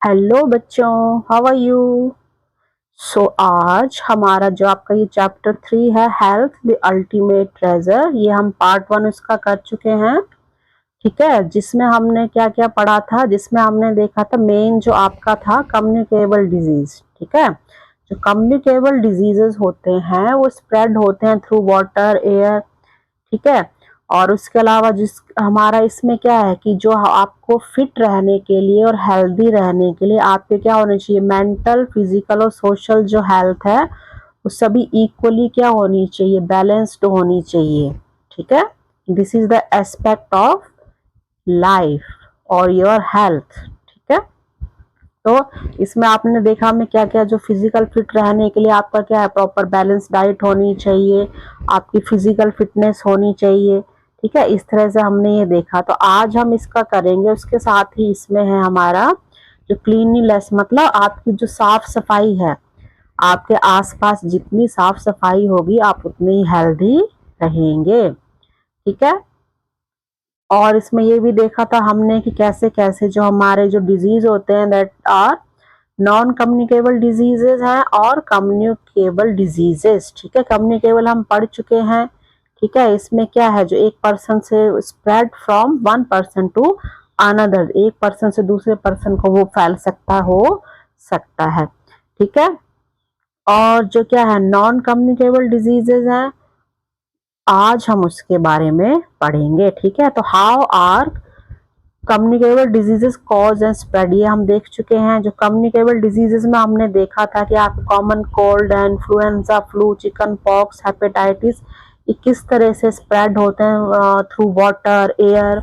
Hello बच्चों, how are you. आज हमारा जो आपका ये चैप्टर 3 है, हेल्थ द अल्टीमेट ट्रेजर, ये हम पार्ट 1 इसका कर चुके हैं। ठीक है, जिसमें हमने क्या क्या पढ़ा था, जिसमें हमने देखा था मेन जो आपका था कम्युनिकेबल डिजीज। ठीक है, जो कम्युनिकेबल डिजीजेस होते हैं वो स्प्रेड होते हैं थ्रू वाटर, एयर। ठीक है, और उसके अलावा जिस हमारा इसमें क्या है कि जो आपको फिट रहने के लिए और हेल्दी रहने के लिए आपके क्या होना चाहिए, मेंटल, फिजिकल और सोशल जो हेल्थ है वो सभी इक्वली क्या होनी चाहिए, बैलेंस्ड होनी चाहिए। ठीक है, this is the aspect of life और योर हेल्थ। ठीक है, तो इसमें आपने देखा में क्या क्या, जो फिजिकल फिट रहने के लिए आपका क्या है, प्रॉपर बैलेंस डाइट होनी चाहिए, आपकी फिजिकल फिटनेस होनी चाहिए। ठीक है, इस तरह से हमने ये देखा। तो आज हम इसका करेंगे, उसके साथ ही इसमें है हमारा जो क्लीनिनेस, मतलब आपकी जो साफ सफाई है, आपके आसपास जितनी साफ सफाई होगी आप उतने ही हेल्दी रहेंगे। ठीक है, और इसमें ये भी देखा था हमने कि कैसे कैसे जो हमारे जो डिजीज होते हैं that are non communicable diseases हैं और कम्युनिकेबल डिजीजेस। ठीक है, कम्युनिकेबल हम पढ़ चुके हैं। ठीक है, इसमें क्या है, जो एक पर्सन से spread from one person to another, एक पर्सन से दूसरे पर्सन को वो फैल सकता हो सकता है। ठीक है, और जो क्या है नॉन कम्युनिकेबल डिजीजेस हैं, आज हम उसके बारे में पढ़ेंगे। ठीक है, तो how are communicable diseases cause and spread, ये हम देख चुके हैं। जो कम्युनिकेबल डिजीजेस में हमने देखा था कि आप common cold, influenza, flu, chicken pox, hepatitis, ये किस तरह से स्प्रेड होते हैं थ्रू वाटर, एयर।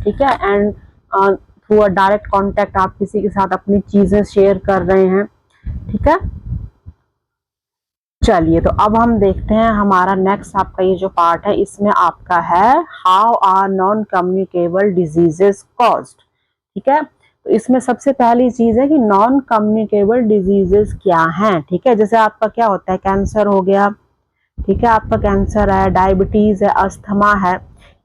ठीक है, and through a direct contact, आप किसी के साथ अपनी चीजें शेयर कर रहे हैं। ठीक है, चलिए तो अब हम देखते हैं हमारा नेक्स्ट आपका ये जो पार्ट है, इसमें आपका है how are non communicable diseases caused. ठीक है, तो इसमें सबसे पहली चीज है कि नॉन कम्युनिकेबल डिजीजेस क्या हैं। ठीक है, जैसे आपका क्या होता है, कैंसर हो गया। ठीक है, आपका कैंसर है, डायबिटीज है, अस्थमा है,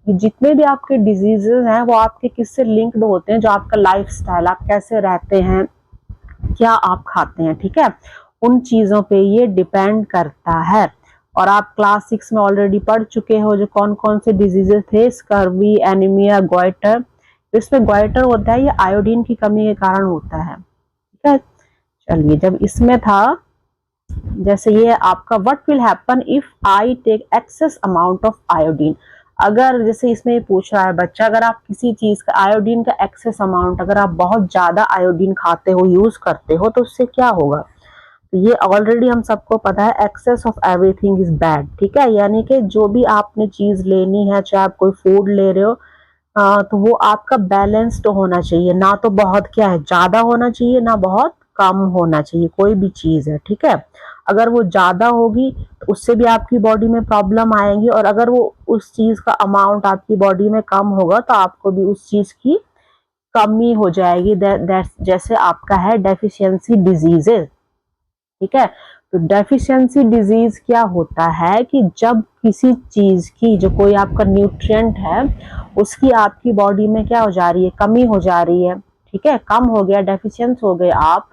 ये जितने भी आपके डिजीजेस हैं वो आपके किससे लिंक्ड होते हैं, जो आपका लाइफस्टाइल, आप कैसे रहते हैं, क्या आप खाते हैं। ठीक है, उन चीजों पे ये डिपेंड करता है। और आप क्लास 6 में ऑलरेडी पढ़ चुके हो जो कौन कौन से डिजीजेस थे, स्कर्वी, एनीमिया, गोइटर। इसमें गोइटर होता है, ये आयोडीन की कमी के कारण होता है। ठीक है, चलिए जब इसमें था, जैसे ये आपका what will happen if I take excess amount of iodine, अगर जैसे इसमें पूछ रहा है बच्चा, अगर आप किसी चीज का आयोडीन का एक्सेस अमाउंट, अगर आप बहुत ज्यादा आयोडीन खाते हो, यूज करते हो, तो उससे क्या होगा। ये ऑलरेडी हम सबको पता है, excess of everything is bad. ठीक है, यानी कि जो भी आपने चीज लेनी है, चाहे आप कोई फूड ले रहे हो, तो वो आपका बैलेंस्ड होना चाहिए, ना तो बहुत क्या है ज्यादा होना चाहिए, ना बहुत कम होना चाहिए, कोई भी चीज है। ठीक है, अगर वो ज्यादा होगी तो उससे भी आपकी बॉडी में प्रॉब्लम आएंगी, और अगर वो उस चीज का अमाउंट आपकी बॉडी में कम होगा तो आपको भी उस चीज की कमी हो जाएगी। जैसे आपका है डेफिशिएंसी डिजीजेस। ठीक है, तो डेफिशिएंसी डिजीज क्या होता है कि जब किसी चीज की, जो कोई आपका न्यूट्रिएंट है, उसकी आपकी बॉडी में क्या हो जा रही है, कमी हो जा रही है। ठीक है, कम हो गया, डेफिशिएंस हो गए आप,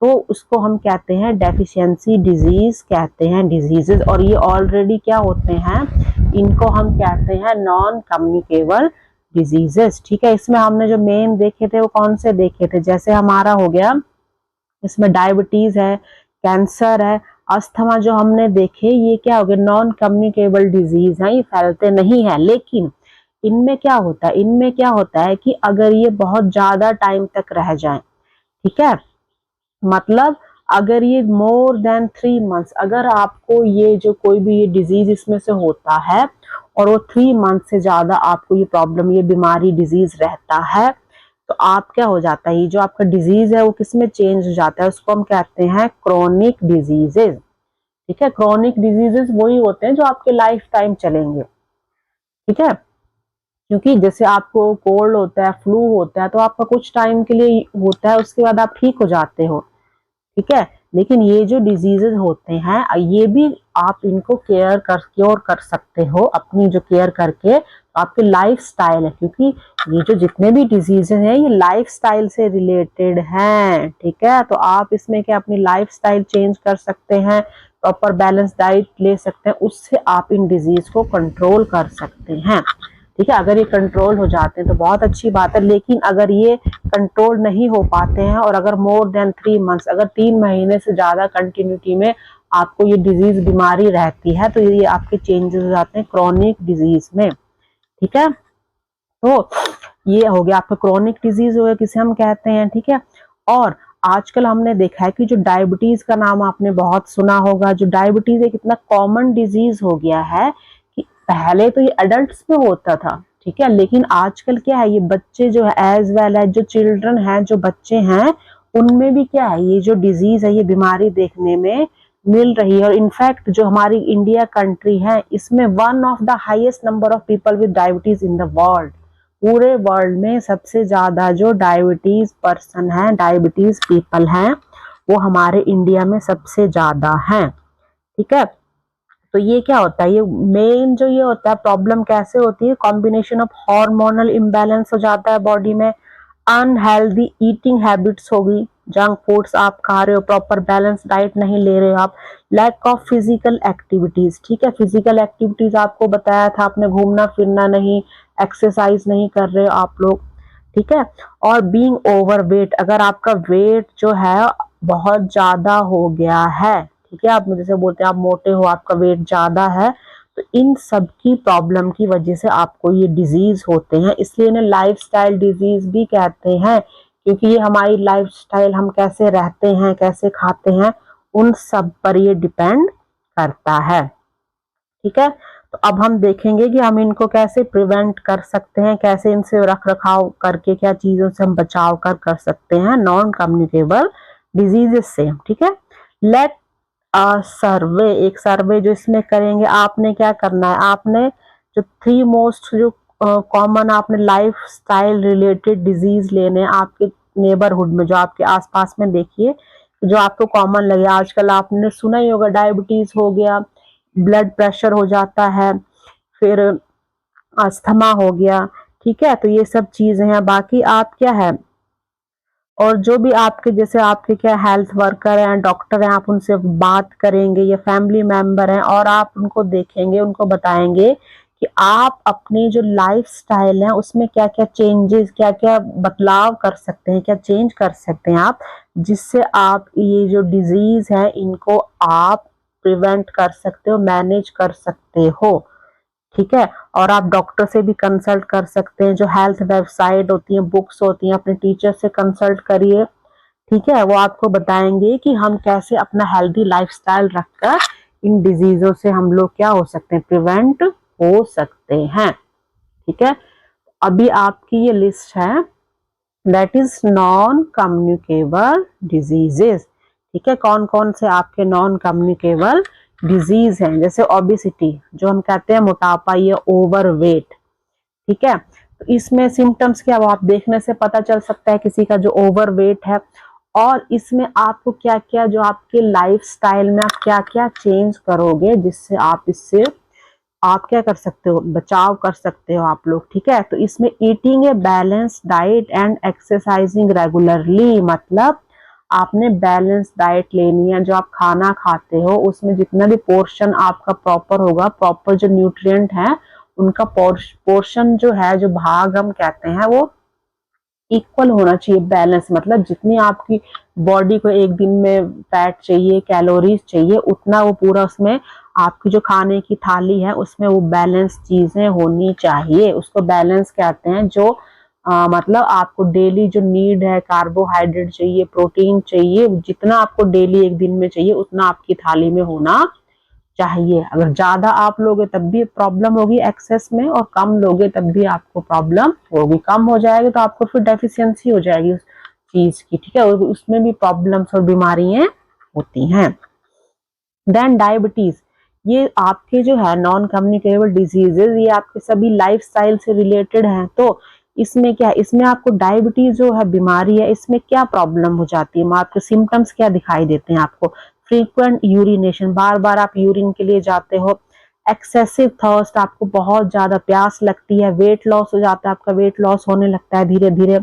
तो उसको हम कहते हैं डेफिशिएंसी डिजीज कहते हैं, डिजीजेस। और ये ऑलरेडी क्या होते हैं, इनको हम कहते हैं नॉन कम्युनिकेबल डिजीजेस। ठीक है, इसमें हमने जो मेन देखे थे वो कौन से देखे थे, जैसे हमारा हो गया इसमें डायबिटीज है, कैंसर है, अस्थमा, जो हमने देखे, ये क्या हो गया, नॉन कम्युनिकेबल डिजीज है, ये फैलते नहीं है। लेकिन इनमें क्या होता है, इनमें क्या होता है कि अगर ये बहुत ज्यादा टाइम तक रह जाए, ठीक है, मतलब अगर ये मोर देन 3 मंथ्स, अगर आपको ये जो कोई भी ये डिजीज इसमें से होता है और वो 3 मंथ से ज्यादा आपको ये प्रॉब्लम, ये बीमारी, डिजीज रहता है, तो आप क्या हो जाता है, ये जो आपका डिजीज है वो किस में चेंज हो जाता है, उसको हम कहते हैं क्रोनिक डिजीजेज। ठीक है, क्रोनिक डिजीजेस वही होते हैं जो आपके लाइफ टाइम चलेंगे। ठीक है, क्योंकि जैसे आपको कोल्ड होता है, फ्लू होता है, तो आपका कुछ टाइम के लिए होता है, उसके बाद आप ठीक हो जाते हो। ठीक है, लेकिन ये जो डिजीजेज होते हैं ये भी आप इनको क्योर कर सकते हो अपनी जो केयर करके, आपके लाइफ स्टाइल है, क्योंकि ये जो जितने भी डिजीजेज हैं ये लाइफ स्टाइल से रिलेटेड हैं। ठीक है, तो आप इसमें क्या अपनी लाइफ स्टाइल चेंज कर सकते हैं, प्रॉपर बैलेंस डाइट ले सकते हैं, उससे आप इन डिजीज को कंट्रोल कर सकते हैं। ठीक है, अगर ये कंट्रोल हो जाते हैं तो बहुत अच्छी बात है, लेकिन अगर ये कंट्रोल नहीं हो पाते हैं और अगर मोर देन 3 मंथ्स, अगर 3 महीने से ज्यादा कंटिन्यूटी में आपको ये डिजीज बीमारी रहती है, तो ये आपके चेंजेस हो जाते हैं क्रॉनिक डिजीज में। ठीक है, तो ये हो गया आपका क्रॉनिक डिजीज हो गया किसे हम कहते हैं। ठीक है, और आजकल हमने देखा है कि जो डायबिटीज का नाम आपने बहुत सुना होगा, जो डायबिटीज एक इतना कॉमन डिजीज हो गया है कि पहले तो ये एडल्ट्स में होता था। ठीक है, लेकिन आजकल क्या है, ये बच्चे जो है एज वेल एज जो चिल्ड्रन हैं, जो बच्चे हैं, उनमें भी क्या है, ये जो डिजीज है, ये बीमारी देखने में मिल रही है। और इनफैक्ट जो हमारी इंडिया कंट्री है, इसमें one of the highest number of people with diabetes in the world, पूरे वर्ल्ड में सबसे ज्यादा जो डायबिटीज पर्सन है, डायबिटीज पीपल हैं, वो हमारे इंडिया में सबसे ज्यादा हैं। ठीक है, तो ये क्या होता है, ये मेन जो ये होता है प्रॉब्लम कैसे होती है, कॉम्बिनेशन ऑफ हार्मोनल इम्बैलेंस हो जाता है बॉडी में, अनहेल्दी ईटिंग हैबिट्स होगी, जंक फूड्स आप खा रहे हो, प्रॉपर बैलेंस डाइट नहीं ले रहे हो आप, लैक ऑफ फिजिकल एक्टिविटीज। ठीक है, फिजिकल एक्टिविटीज आपको बताया था, आपने घूमना फिरना नहीं, एक्सरसाइज नहीं कर रहे हो आप लोग। ठीक है, और बीइंग ओवरवेट, अगर आपका वेट जो है बहुत ज्यादा हो गया है, ठीक है, आप जैसे बोलते हैं आप मोटे हो, आपका वेट ज्यादा है, तो इन सब की प्रॉब्लम की वजह से आपको ये डिजीज होते हैं। इसलिए इन्हें लाइफस्टाइल डिजीज भी कहते हैं, क्योंकि ये हमारी लाइफस्टाइल, हम कैसे रहते हैं, कैसे खाते हैं, उन सब पर ये डिपेंड करता है। ठीक है, तो अब हम देखेंगे कि हम इनको कैसे प्रिवेंट कर सकते हैं, कैसे इनसे रख रखाव करके क्या चीजों से हम बचाव कर सकते हैं नॉन कम्युनिकेबल डिजीजेस से। ठीक है, लेट सर्वे, एक सर्वे जो इसमें करेंगे, आपने क्या करना है, आपने जो 3 मोस्ट जो कॉमन आपने लाइफ स्टाइल रिलेटेड डिजीज लेने आपके नेबरहुड में, जो आपके आसपास में देखिए जो आपको कॉमन लगे। आजकल आपने सुना ही होगा, डायबिटीज हो गया, ब्लड प्रेशर हो जाता है, फिर अस्थमा हो गया। ठीक है, तो ये सब चीजें हैं। बाकी आप क्या है, और जो भी आपके जैसे आपके क्या हेल्थ वर्कर हैं, डॉक्टर हैं, आप उनसे बात करेंगे, या फैमिली मेंबर हैं, और आप उनको देखेंगे, उनको बताएंगे कि आप अपनी जो लाइफ स्टाइल है उसमें क्या क्या चेंजेस, क्या क्या बदलाव कर सकते हैं, क्या चेंज कर सकते हैं आप, जिससे आप ये जो डिजीज है इनको आप प्रिवेंट कर सकते हो, मैनेज कर सकते हो। ठीक है, और आप डॉक्टर से भी कंसल्ट कर सकते हैं, जो हेल्थ वेबसाइट होती है, बुक्स होती हैं, अपने टीचर से कंसल्ट करिए। ठीक है, वो आपको बताएंगे कि हम कैसे अपना हेल्दी लाइफस्टाइल रखकर इन डिजीजों से हम लोग क्या हो सकते हैं, प्रिवेंट हो सकते हैं। ठीक है, अभी आपकी ये लिस्ट है, that is non communicable diseases. ठीक है, कौन कौन से आपके नॉन कम्युनिकेबल डिजीज हैं, जैसे ओबेसिटी जो हम कहते हैं मोटापा, ये ओवरवेट। ठीक है, तो इसमें सिम्टम्स क्या, वो आप देखने से पता चल सकता है किसी का जो ओवरवेट है। और इसमें आपको क्या क्या जो आपके लाइफ स्टाइल में आप क्या क्या चेंज करोगे, जिससे आप इससे आप क्या कर सकते हो, बचाव कर सकते हो आप लोग। ठीक है, तो इसमें eating a balance diet and exercising regularly, मतलब आपने बैलेंस डाइट लेनी है, जो आप खाना खाते हो उसमें जितना भी पोर्शन आपका प्रॉपर होगा, प्रॉपर जो न्यूट्रिएंट है उनका पोर्शन जो है, जो भाग हम कहते हैं, वो इक्वल होना चाहिए। बैलेंस मतलब जितनी आपकी बॉडी को एक दिन में फैट चाहिए, कैलोरीज चाहिए, उतना वो पूरा उसमें आपकी जो खाने की थाली है उसमें वो बैलेंस चीजें होनी चाहिए। उसको बैलेंस कहते हैं। जो मतलब आपको डेली जो नीड है, कार्बोहाइड्रेट चाहिए, प्रोटीन चाहिए, जितना आपको डेली एक दिन में चाहिए उतना आपकी थाली में होना चाहिए। अगर ज्यादा आप लोगे तब भी प्रॉब्लम होगी एक्सेस में, और कम लोगे तब भी आपको प्रॉब्लम होगी। कम हो जाएगी तो आपको फिर डेफिशिएंसी हो जाएगी उस चीज की। ठीक है, और उसमें भी प्रॉब्लम्स और बीमारियां होती हैं। देन डायबिटीज, ये आपके जो है नॉन कम्युनिकेबल डिजीजेज, ये आपके सभी लाइफस्टाइल से रिलेटेड हैं। तो इसमें क्या है, इसमें आपको डायबिटीज जो है बीमारी है, इसमें क्या प्रॉब्लम हो जाती है, आपके सिम्टम्स क्या दिखाई देते हैं आपको? फ्रीक्वेंट यूरिनेशन, बार बार आप यूरिन के लिए जाते हो। एक्सेसिव थर्स्ट, आपको बहुत ज्यादा प्यास लगती है। वेट लॉस हो जाता है, आपका वेट लॉस होने लगता है धीरे धीरे।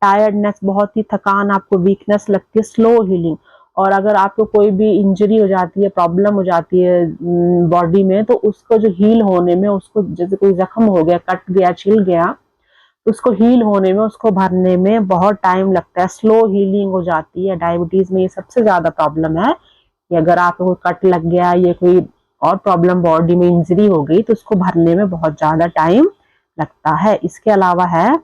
टायर्डनेस, बहुत ही थकान, आपको वीकनेस लगती है। स्लो हीलिंग, और अगर आपको कोई भी इंजरी हो जाती है, प्रॉब्लम हो जाती है बॉडी में, तो उसको जो हील होने में, उसको जैसे कोई जख्म हो गया, कट गया, छिल गया, उसको हील होने में, उसको भरने में बहुत टाइम लगता है। स्लो हीलिंग हो जाती है। डायबिटीज में ये सबसे ज्यादा प्रॉब्लम है कि अगर आपको कोई कट लग गया, ये कोई और प्रॉब्लम, बॉडी में इंजरी हो गई, तो उसको भरने में बहुत ज्यादा टाइम लगता है। इसके अलावा है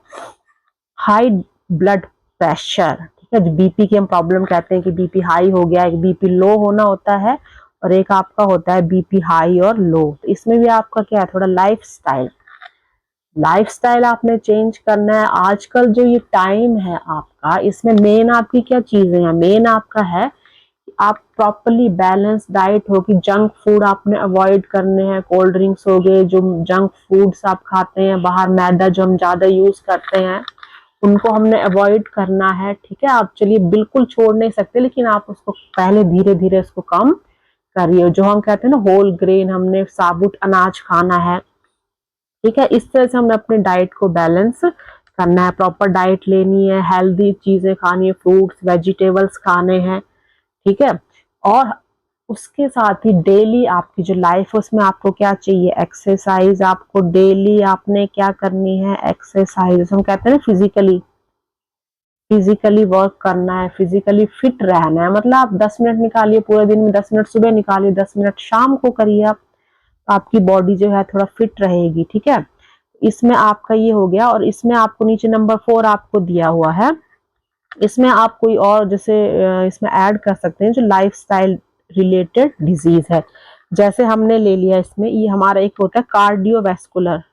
हाई ब्लड प्रेशर, ठीक है, जो बीपी की हम प्रॉब्लम कहते हैं कि बीपी हाई हो गया, एक बीपी लो होना होता है, और एक आपका होता है बीपी हाई और लो। तो इसमें भी आपका क्या है, थोड़ा लाइफस्टाइल आपने चेंज करना है। आजकल जो ये टाइम है आपका, इसमें मेन आपकी क्या चीजें हैं, मेन आपका है कि आप प्रॉपरली बैलेंस डाइट हो, कि जंक फूड आपने अवॉइड करने हैं। कोल्ड ड्रिंक्स हो गए, जो जंक फूड्स आप खाते हैं बाहर, मैदा जो हम ज्यादा यूज करते हैं, उनको हमने अवॉइड करना है, ठीक है। आप चलिए बिल्कुल छोड़ नहीं सकते, लेकिन आप उसको पहले धीरे धीरे उसको कम करिए। जो हम कहते हैं ना होल ग्रेन, हमने साबुत अनाज खाना है, ठीक है। इस तरह से हमने अपने डाइट को बैलेंस करना है, प्रॉपर डाइट लेनी है, हेल्दी चीजें खानी है, फ्रूट्स वेजिटेबल्स खाने हैं, ठीक है। और उसके साथ ही डेली आपकी जो लाइफ है उसमें आपको क्या चाहिए, एक्सरसाइज। आपको डेली आपने क्या करनी है, एक्सरसाइज। हम कहते हैं ना फिजिकली वर्क करना है, फिजिकली फिट रहना है। मतलब आप 10 मिनट निकालिए पूरे दिन में, 10 मिनट सुबह निकालिए, 10 मिनट शाम को करिए आप, तो आपकी बॉडी जो है थोड़ा फिट रहेगी, ठीक है। इसमें आपका ये हो गया। और इसमें आपको नीचे नंबर 4 आपको दिया हुआ है, इसमें आप कोई और जैसे इसमें ऐड कर सकते हैं जो लाइफस्टाइल रिलेटेड डिजीज है। जैसे हमने ले लिया इसमें, ये हमारा एक होता है कार्डियोवैस्कुलर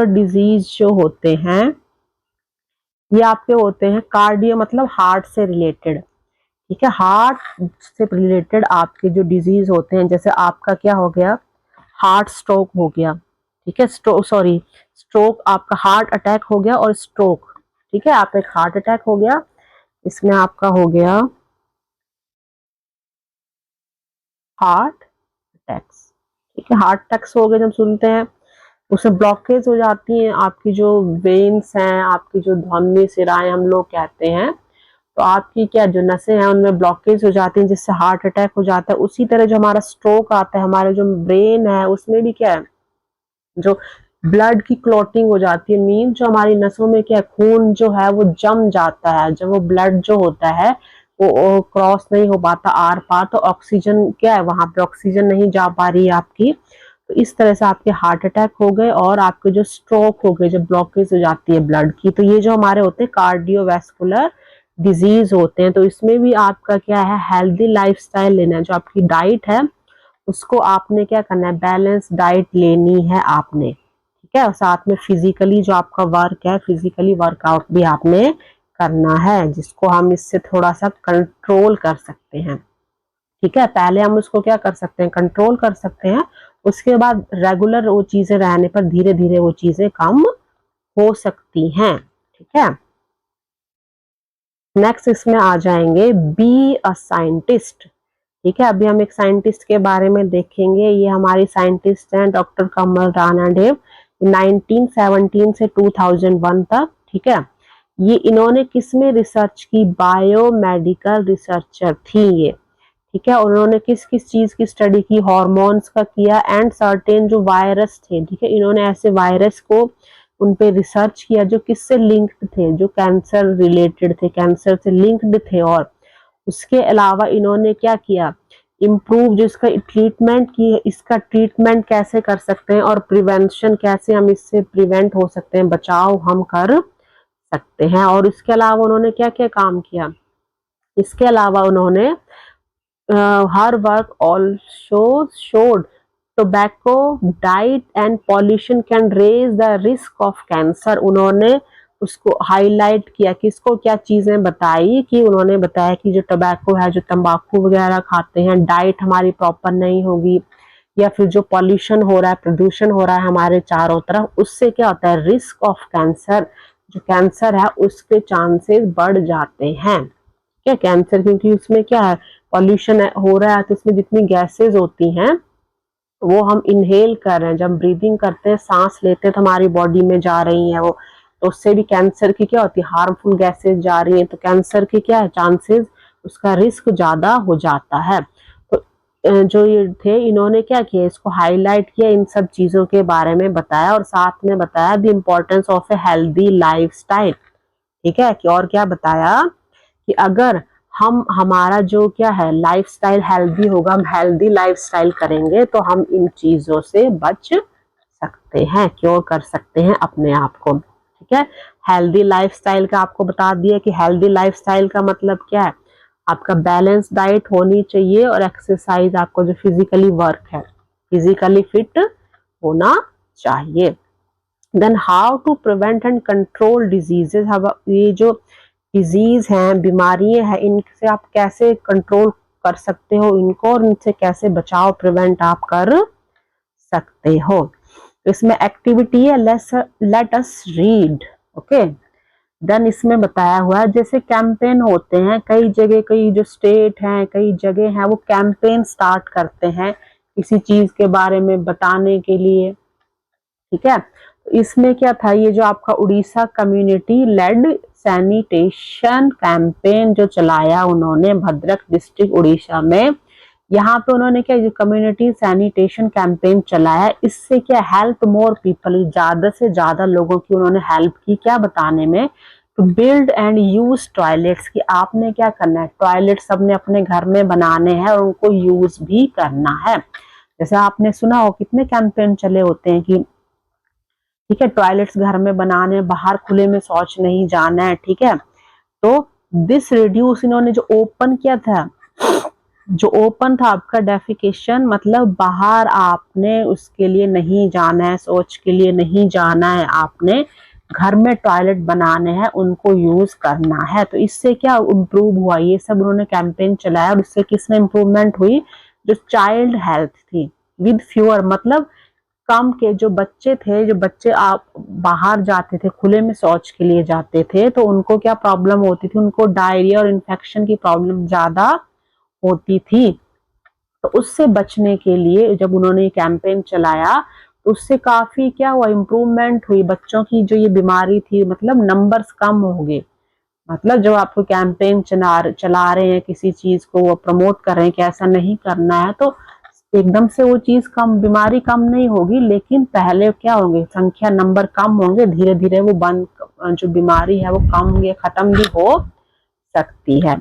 डिजीज जो होते हैं, ये आपके होते हैं कार्डियो मतलब हार्ट से रिलेटेड, ठीक है। हार्ट से रिलेटेड आपके जो डिजीज होते हैं, जैसे आपका क्या हो गया, हार्ट स्ट्रोक हो गया, ठीक है। स्ट्रोक आपका, हार्ट अटैक हो गया और स्ट्रोक, ठीक है। आपका एक हार्ट अटैक हो गया, इसमें आपका हो गया हार्ट अटैक्स, ठीक है। हार्ट अटैक्स हो गए जब सुनते हैं, उसमें ब्लॉकेज हो जाती हैं आपकी जो वेन्स हैं, आपकी जो धमनी सिराएं हम लोग कहते हैं, तो आपकी क्या जो नसें हैं उनमें ब्लॉकेज हो जाती हैं, जिससे हार्ट अटैक हो जाता है। उसी तरह जो हमारा स्ट्रोक आता है, हमारे जो ब्रेन है उसमें भी क्या है, जो ब्लड की क्लॉटिंग हो जाती है, मीन जो हमारी नसों में क्या है, खून जो है वो जम जाता है। जब वो ब्लड जो होता है वो क्रॉस नहीं हो पाता आर पार, तो ऑक्सीजन क्या है, वहां पे ऑक्सीजन नहीं जा पा रही है आपकी, तो इस तरह से आपके हार्ट अटैक हो गए और आपके जो स्ट्रोक हो गए, जब ब्लॉकेज हो जाती है ब्लड की। तो ये जो हमारे होते हैं कार्डियोवैस्कुलर डिजीज होते हैं। तो इसमें भी आपका क्या है, हेल्दी लाइफस्टाइल लेना है। जो आपकी डाइट है उसको आपने क्या करना है, बैलेंस डाइट लेनी है आपने, ठीक है। और साथ में फिजिकली जो आपका वर्क है, फिजिकली वर्कआउट भी आपने करना है, जिसको हम इससे थोड़ा सा कंट्रोल कर सकते हैं, ठीक है। पहले हम उसको क्या कर सकते हैं, कंट्रोल कर सकते हैं, उसके बाद रेगुलर वो चीजें रहने पर धीरे धीरे वो चीजें कम हो सकती हैं, ठीक है। नेक्स्ट इसमें आ जाएंगे बी अ साइंटिस्ट, ठीक है। अभी हम एक साइंटिस्ट के बारे में देखेंगे। ये हमारी साइंटिस्ट हैं डॉक्टर कमल राणा डेव, 1917 से 2001 तक, ठीक है। ये इन्होंने किसमें रिसर्च की, बायोमेडिकल रिसर्चर थी ये, ठीक है। उन्होंने किस किस चीज की स्टडी की, हार्मोन्स का किया, एंड सर्टेन जो वायरस थे, ठीक है। इन्होंने ऐसे वायरस को उन पे रिसर्च किया जो किससे लिंक्ड थे, जो कैंसर रिलेटेड थे, कैंसर से लिंक्ड थे। और उसके अलावा इन्होंने क्या किया, इम्प्रूव जो इसका ट्रीटमेंट की है, इसका ट्रीटमेंट कैसे कर सकते हैं, और प्रिवेंशन कैसे हम इससे प्रिवेंट हो सकते हैं, बचाव हम कर सकते हैं। और इसके अलावा उन्होंने क्या क्या काम किया, इसके अलावा उन्होंने her work also showed tobacco diet and pollution can raise the risk of cancer. उन्होंने उसको हाईलाइट किया, किसको क्या चीजें बताई, कि उन्होंने बताया कि जो टोबैको है, जो तंबाकू वगैरह खाते हैं, डाइट हमारी प्रॉपर नहीं होगी, या फिर जो पॉल्यूशन हो रहा है, प्रदूषण हो रहा है हमारे चारों तरफ, उससे क्या होता है, रिस्क ऑफ कैंसर, जो कैंसर है उसके चांसेस बढ़ जाते हैं। क्या कैंसर, क्योंकि उसमें क्या है, पॉल्यूशन हो रहा है तो उसमें जितनी गैसेस होती हैं वो हम इनहेल कर रहे हैं, जब ब्रीदिंग करते हैं, सांस लेते हैं तो हमारी बॉडी में जा रही है वो, तो उससे भी कैंसर की क्या होती है, हार्मफुल गैसेस जा रही हैं, तो कैंसर की क्या है चांसेस, उसका रिस्क ज्यादा हो जाता है। तो जो ये थे इन्होंने क्या किया, इसको हाईलाइट किया, इन सब चीजों के बारे में बताया और साथ में बताया the importance of a healthy lifestyle. ठीक है, कि और क्या बताया कि अगर हम हमारा जो क्या है लाइफस्टाइल हेल्दी होगा, हम हेल्दी लाइफस्टाइल करेंगे तो हम इन चीजों से बच सकते हैं, क्योर कर सकते हैं अपने आप को। ठीक है, हेल्दी लाइफस्टाइल का आपको बता दिया कि हेल्दी लाइफस्टाइल का मतलब क्या है, आपका बैलेंस डाइट होनी चाहिए और एक्सरसाइज, आपको जो फिजिकली वर्क है, फिजिकली फिट होना चाहिए। Then how to prevent and control diseases, ये जो डिजीज हैं, बीमारियां हैं, इनसे आप कैसे कंट्रोल कर सकते हो इनको, और इनसे कैसे बचाव प्रिवेंट आप कर सकते हो। इसमें एक्टिविटी है let us read. Okay, then इसमें बताया हुआ है जैसे कैंपेन होते हैं कई जगह, कई जो स्टेट हैं, कई जगह हैं, वो कैंपेन स्टार्ट करते हैं किसी चीज के बारे में बताने के लिए। ठीक है, तो इसमें क्या था, ये जो आपका Orissa community lead sanitation campaign जो चलाया उन्होंने भद्रक डिस्ट्रिक्ट उड़ीसा में, यहाँ पे उन्होंने क्या, जो कम्युनिटी सैनिटेशन कैंपेन चलाया, इससे क्या हेल्प मोर पीपल, ज्यादा से ज्यादा लोगों की उन्होंने हेल्प की, क्या बताने में, to build and use toilets, की आपने क्या करना है, टॉयलेट सबने अपने घर में बनाने हैं और उनको यूज भी करना है। जैसे आपने सुना हो कितने कैंपेन चले होते हैं कि ठीक है टॉयलेट्स घर में बनाने, बाहर खुले में शौच नहीं जाना है। ठीक है, तो दिस रिड्यूस, इन्होंने जो ओपन किया था, जो ओपन था आपका डेफिकेशन, मतलब बाहर आपने उसके लिए नहीं जाना है, शौच के लिए नहीं जाना है, आपने घर में टॉयलेट बनाने हैं, उनको यूज करना है। तो इससे क्या इम्प्रूव हुआ, ये सब उन्होंने कैंपेन चलाया और इससे किसमें इम्प्रूवमेंट हुई, जो चाइल्ड हेल्थ थी विद फ्यूअर, मतलब कम के जो बच्चे थे, जो बच्चे आप बाहर जाते थे, खुले में शौच के लिए जाते थे, तो उनको क्या प्रॉब्लम होती थी, उनको डायरिया और इन्फेक्शन की प्रॉब्लम ज्यादा होती थी। तो उससे बचने के लिए जब उन्होंने कैंपेन चलाया तो उससे काफी क्या हुआ, इम्प्रूवमेंट हुई, बच्चों की जो ये बीमारी थी, मतलब नंबर्स कम हो गए। मतलब जब आपको कैंपेन चला रहे हैं किसी चीज को, वो प्रमोट कर रहे हैं कि ऐसा नहीं करना है, तो एकदम से वो चीज कम, बीमारी कम नहीं होगी, लेकिन पहले क्या होंगे, संख्या नंबर कम होंगे, धीरे धीरे वो बंद, जो बीमारी है वो कम होंगे, खत्म भी हो सकती है।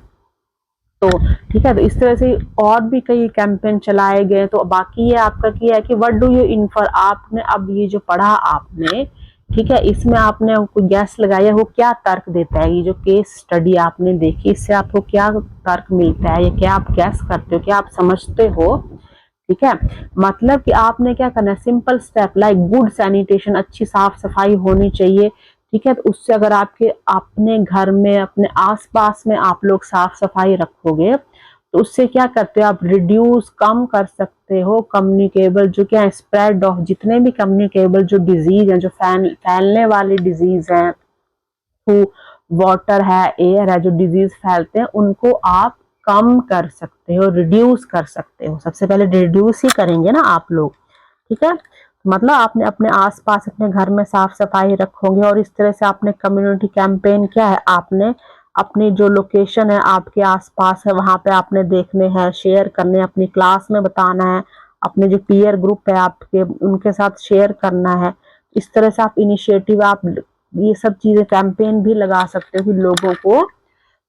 तो ठीक है, तो इस तरह से और भी कई कैंपेन चलाए गए। तो बाकी ये आपका क्या है कि व्हाट डू यू इन्फर, आपने अब ये जो पढ़ा आपने, ठीक है, इसमें आपने कोई गैस लगाया, वो क्या तर्क देता है, ये जो केस स्टडी आपने देखी, इससे आपको क्या तर्क मिलता है, या क्या आप गैस करते हो, क्या आप समझते हो। ठीक है, मतलब कि आपने क्या करना है, simple step like good sanitation, अच्छी साफ सफाई होनी चाहिए। ठीक है, तो उससे अगर आपके अपने घर में, अपने आसपास में आप लोग साफ सफाई रखोगे तो उससे क्या करते हो आप, रिड्यूस, कम कर सकते हो कम्युनिकेबल, जो क्या स्प्रेड ऑफ, जितने भी कम्युनिकेबल जो डिजीज है, जो फैलने वाली डिजीज है, थ्रू वाटर है, एयर है, जो डिजीज फैलते हैं, उनको आप कम कर सकते हो, रिड्यूस कर सकते हो। सबसे पहले रिड्यूस ही करेंगे ना आप लोग। ठीक है, मतलब आपने अपने आसपास अपने घर में साफ सफाई रखोगे और इस तरह से आपने कम्युनिटी कैंपेन क्या है, आपने अपनी जो लोकेशन है आपके आसपास है वहां पे आपने देखने हैं, शेयर करने, अपनी क्लास में बताना है, अपने जो पीयर ग्रुप है आपके उनके साथ शेयर करना है। इस तरह से आप इनिशिएटिव, आप ये सब चीजें कैंपेन भी लगा सकते हो कि लोगों को,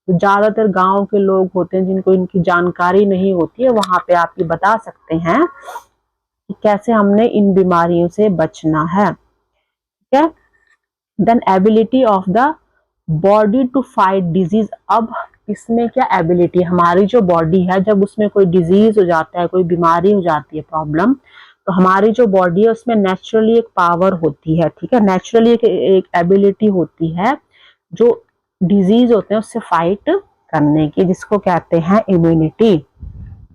ज्यादातर गांव के लोग होते हैं जिनको इनकी जानकारी नहीं होती है, वहां पे आप ये बता सकते हैं कि कैसे हमने इन बीमारियों से बचना है। ठीक है, then ability of the body to fight disease, अब इसमें क्या एबिलिटी, हमारी जो बॉडी है जब उसमें कोई डिजीज हो जाता है, कोई बीमारी हो जाती है, प्रॉब्लम, तो हमारी जो बॉडी है उसमें नेचुरली एक पावर होती है। ठीक है, नेचुरली एक एबिलिटी होती है जो डिजीज होते हैं उससे फाइट करने की, जिसको कहते हैं इम्यूनिटी।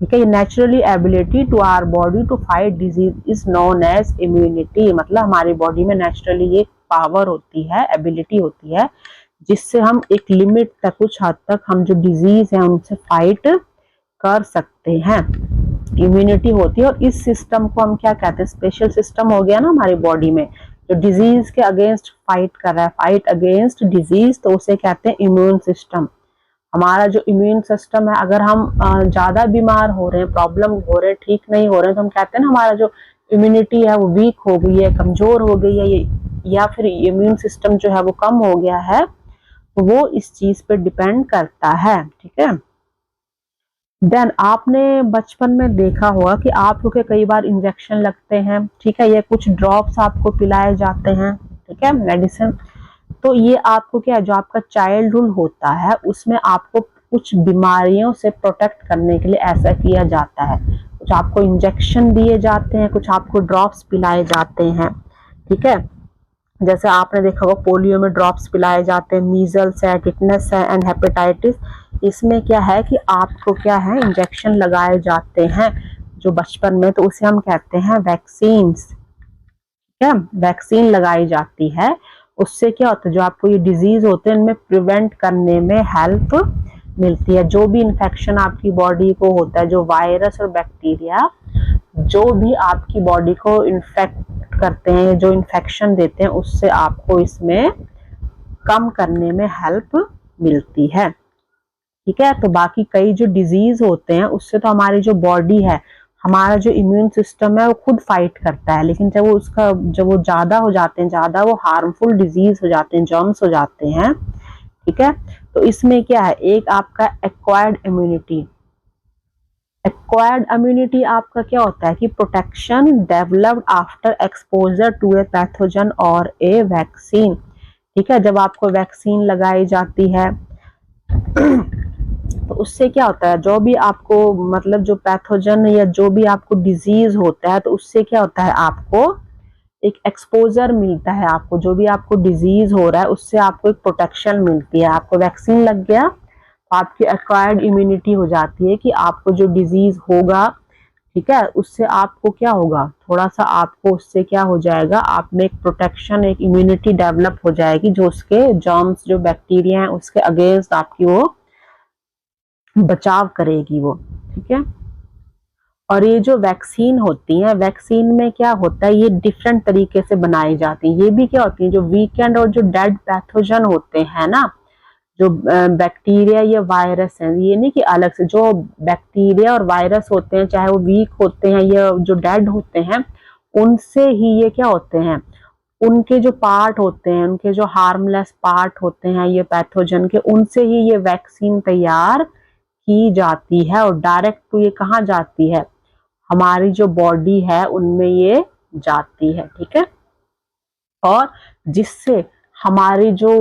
ठीक है। Naturally ability to our body to fight disease is known as immunity, मतलब हमारी बॉडी में नेचुरली ये पावर होती है, एबिलिटी होती है, जिससे हम एक लिमिट तक, कुछ हद तक हम जो डिजीज है उनसे फाइट कर सकते हैं, इम्यूनिटी होती है। और इस सिस्टम को हम क्या कहते हैं, स्पेशल सिस्टम हो गया ना हमारी बॉडी में, जो डिजीज के अगेंस्ट फाइट कर रहा है, फाइट अगेंस्ट डिजीज, तो उसे कहते हैं इम्यून सिस्टम। हमारा जो इम्यून सिस्टम है, अगर हम ज्यादा बीमार हो रहे हैं, प्रॉब्लम हो रहे हैं, ठीक नहीं हो रहे हैं, तो हम कहते हैं ना हमारा जो इम्यूनिटी है वो वीक हो गई है, कमजोर हो गई है, या फिर इम्यून सिस्टम जो है वो कम हो गया है, तो वो इस चीज पे डिपेंड करता है। ठीक है। देन आपने बचपन में देखा होगा कि आपको के कई बार इंजेक्शन लगते हैं, ठीक है, या कुछ ड्रॉप्स आपको पिलाए जाते हैं, ठीक है, मेडिसिन। तो ये आपको क्या है, जो आपका चाइल्डहुड होता है उसमें आपको कुछ बीमारियों से प्रोटेक्ट करने के लिए ऐसा किया जाता है, कुछ आपको इंजेक्शन दिए जाते हैं, कुछ आपको ड्रॉप्स पिलाए जाते हैं, ठीक है। जैसे आपने देखा होगा पोलियो में ड्रॉप्स पिलाए जाते हैं, मीजल्स है, टिटनेस है एंड हेपेटाइटिस, इसमें क्या है कि आपको क्या है, इंजेक्शन लगाए जाते हैं जो बचपन में, तो उसे हम कहते हैं वैक्सीन्स, ठीक है, वैक्सीन लगाई जाती है। उससे क्या होता है, जो आपको ये डिजीज होते हैं इनमें प्रिवेंट करने में हेल्प मिलती है। जो भी इन्फेक्शन आपकी बॉडी को होता है, जो वायरस और बैक्टीरिया जो भी आपकी बॉडी को इन्फेक्ट करते हैं, जो इन्फेक्शन देते हैं, उससे आपको इसमें कम करने में हेल्प मिलती है, ठीक है। तो बाकी कई जो डिजीज होते हैं उससे तो हमारी जो बॉडी है, हमारा जो इम्यून सिस्टम है वो खुद फाइट करता है, लेकिन जब वो ज्यादा हो जाते हैं, ज्यादा वो हार्मफुल डिजीज हो जाते हैं, जर्म्स हो जाते हैं, ठीक है, तो इसमें क्या है, एक आपका एक्वायर्ड इम्यूनिटी। एक्वायर्ड इम्यूनिटी आपका क्या होता है कि protection developed after exposure to a pathogen और ए वैक्सीन, ठीक है। जब आपको वैक्सीन लगाई जाती है तो उससे क्या होता है, जो भी आपको मतलब जो पैथोजन या जो भी आपको डिजीज होता है, तो उससे क्या होता है, आपको एक एक्सपोजर मिलता है, आपको जो भी आपको डिजीज हो रहा है उससे आपको एक प्रोटेक्शन मिलती है। आपको वैक्सीन लग गया तो आपकी एक्वायर्ड इम्यूनिटी हो जाती है कि आपको जो डिजीज होगा, ठीक है, उससे आपको क्या होगा, थोड़ा सा आपको उससे क्या हो जाएगा, आप में एक प्रोटेक्शन, एक इम्यूनिटी डेवलप हो जाएगी, जो उसके जर्म्स, जो बैक्टीरिया हैं उसके अगेंस्ट आपकी वो बचाव करेगी वो, ठीक है। और ये जो वैक्सीन होती है, वैक्सीन में क्या होता है, ये डिफरेंट तरीके से बनाई जाती है। ये भी क्या होती है, जो वीकेंड और जो डेड पैथोजन होते हैं ना, जो बैक्टीरिया या वायरस है, ये नहीं कि अलग से, जो बैक्टीरिया और वायरस होते हैं, चाहे वो वीक होते हैं या जो डेड होते हैं, उनसे ही ये क्या होते हैं, उनके जो पार्ट होते हैं, उनके जो हार्मलेस पार्ट होते हैं ये पैथोजन के, उनसे ही ये वैक्सीन तैयार की जाती है। और डायरेक्ट तो ये कहाँ जाती है, हमारी जो बॉडी है उनमें ये जाती है, ठीक है। और जिससे हमारी जो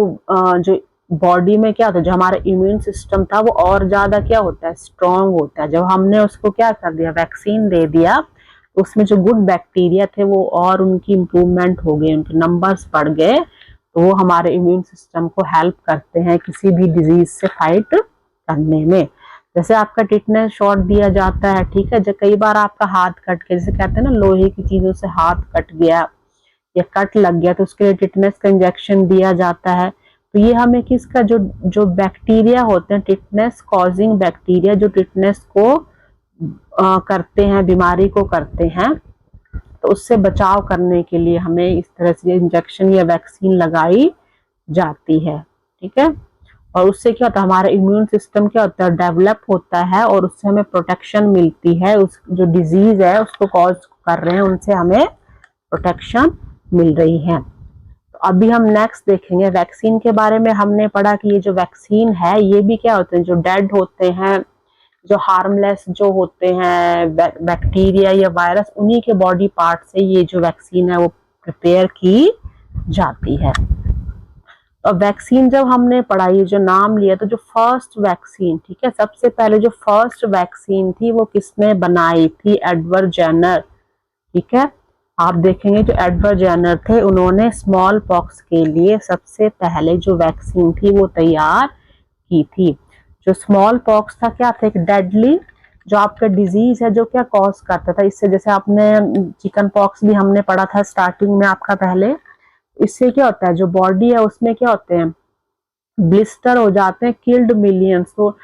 बॉडी में क्या होता है, जो हमारा इम्यून सिस्टम था वो और ज्यादा क्या होता है, स्ट्रांग होता है। जब हमने उसको क्या कर दिया, वैक्सीन दे दिया, तो उसमें जो गुड बैक्टीरिया थे वो और उनकी इम्प्रूवमेंट हो गई, उनके नंबर्स बढ़ गए, तो वो हमारे इम्यून सिस्टम को हेल्प करते हैं किसी भी डिजीज से फाइट करने में। जैसे आपका टिटनेस शॉट दिया जाता है, ठीक है, जब कई बार आपका हाथ कट गया, जैसे कहते हैं ना लोहे की चीजों से हाथ कट गया या कट लग गया, तो उसके लिए टिटनेस का इंजेक्शन दिया जाता है। तो ये हमें किसका, जो जो बैक्टीरिया होते हैं, टिटनेस कॉजिंग बैक्टीरिया, जो टिटनेस को करते हैं, बीमारी को करते हैं, तो उससे बचाव करने के लिए हमें इस तरह से इंजेक्शन या वैक्सीन लगाई जाती है, ठीक है। और उससे क्या होता है, हमारा इम्यून सिस्टम क्या होता है, डेवलप होता है, और उससे हमें प्रोटेक्शन मिलती है, उस जो डिजीज है उसको कॉज कर रहे हैं उनसे हमें प्रोटेक्शन मिल रही है। तो अभी हम नेक्स्ट देखेंगे वैक्सीन के बारे में। हमने पढ़ा कि ये जो वैक्सीन है ये भी क्या होते हैं, जो डेड होते हैं, जो हार्मलेस जो होते हैं बैक्टीरिया या वायरस, उन्हीं के बॉडी पार्ट से ये जो वैक्सीन है वो प्रिपेयर की जाती है। तो वैक्सीन जब हमने पढ़ाई, जो नाम लिया, तो जो फर्स्ट वैक्सीन, ठीक है, सबसे पहले जो फर्स्ट वैक्सीन थी वो किसने बनाई थी, एडवर्ड जेनर, ठीक है। आप देखेंगे जो एडवर्ड जेनर थे, उन्होंने स्मॉल पॉक्स के लिए सबसे पहले जो वैक्सीन थी वो तैयार की थी। जो स्मॉल पॉक्स था क्या था, एक डेडली जो आपका डिजीज है जो क्या कॉज करता था इससे, जैसे आपने चिकन पॉक्स भी हमने पढ़ा था स्टार्टिंग में आपका पहले। इससे क्या होता है, जो बॉडी है उसमें क्या होते हैं, ब्लिस्टर हो जाते हैं, किल्ड मिलियंस। तो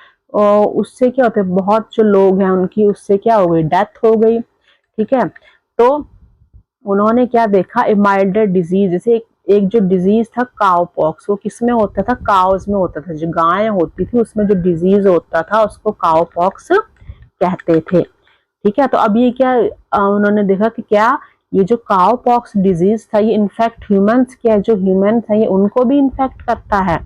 उससे क्या होता है, बहुत जो लोग हैं उनकी उससे क्या हो गई, डेथ हो गई। ठीक है, तो उन्होंने क्या देखा, ए माइल्डर डिजीज, जैसे एक जो डिजीज था काउ पॉक्स, वो किसमें होता था, काउज में होता था, जो गायें होती थी उसमें जो डिजीज होता था उसको काउ पॉक्स कहते थे। ठीक है, तो अब ये क्या उन्होंने देखा कि क्या ये जो काउ पॉक्स डिजीज था ये इनफेक्ट ह्यूमंस, क्या जो ह्यूमन है ये उनको भी इन्फेक्ट करता है।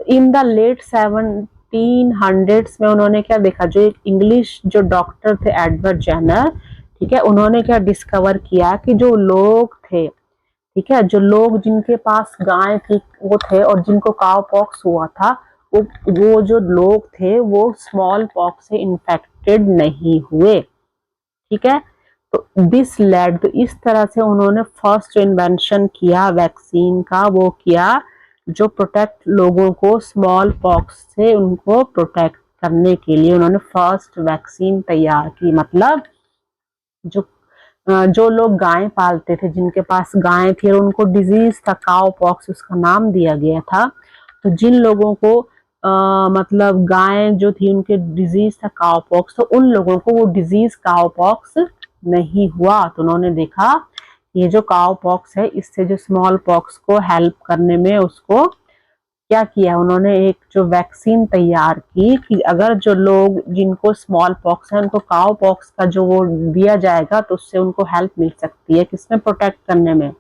इन द लेट 1700s में उन्होंने क्या देखा, जो एक इंग्लिश जो डॉक्टर थे एडवर्ड जेनर, ठीक है, उन्होंने क्या डिस्कवर किया कि जो लोग थे, ठीक है, जो लोग जिनके पास गाय थी वो थे और जिनको काउ पॉक्स हुआ था, वो जो लोग थे वो स्मॉल पॉक्स से इन्फेक्टेड नहीं हुए। ठीक है, तो दिस लेड, तो इस तरह से उन्होंने फर्स्ट जो इन्वेंशन किया वैक्सीन का वो किया, जो प्रोटेक्ट लोगों को स्मॉल पॉक्स से उनको प्रोटेक्ट करने के लिए उन्होंने फर्स्ट वैक्सीन तैयार की। मतलब जो लोग गाय पालते थे, जिनके पास गाय थी और उनको डिजीज था काउ पॉक्स, उसका नाम दिया गया था। तो जिन लोगों को मतलब गाय जो थी उनके डिजीज था काउ पॉक्स, तो उन लोगों को वो डिजीज काउ पॉक्स नहीं हुआ। तो उन्होंने देखा ये जो काउ पॉक्स है इससे जो स्मॉल पॉक्स को हेल्प करने में उसको क्या किया, उन्होंने एक जो वैक्सीन तैयार की कि अगर जो लोग जिनको स्मॉल पॉक्स है उनको काउ पॉक्स का जो वो दिया जाएगा तो उससे उनको हेल्प मिल सकती है, किसमें, प्रोटेक्ट करने में।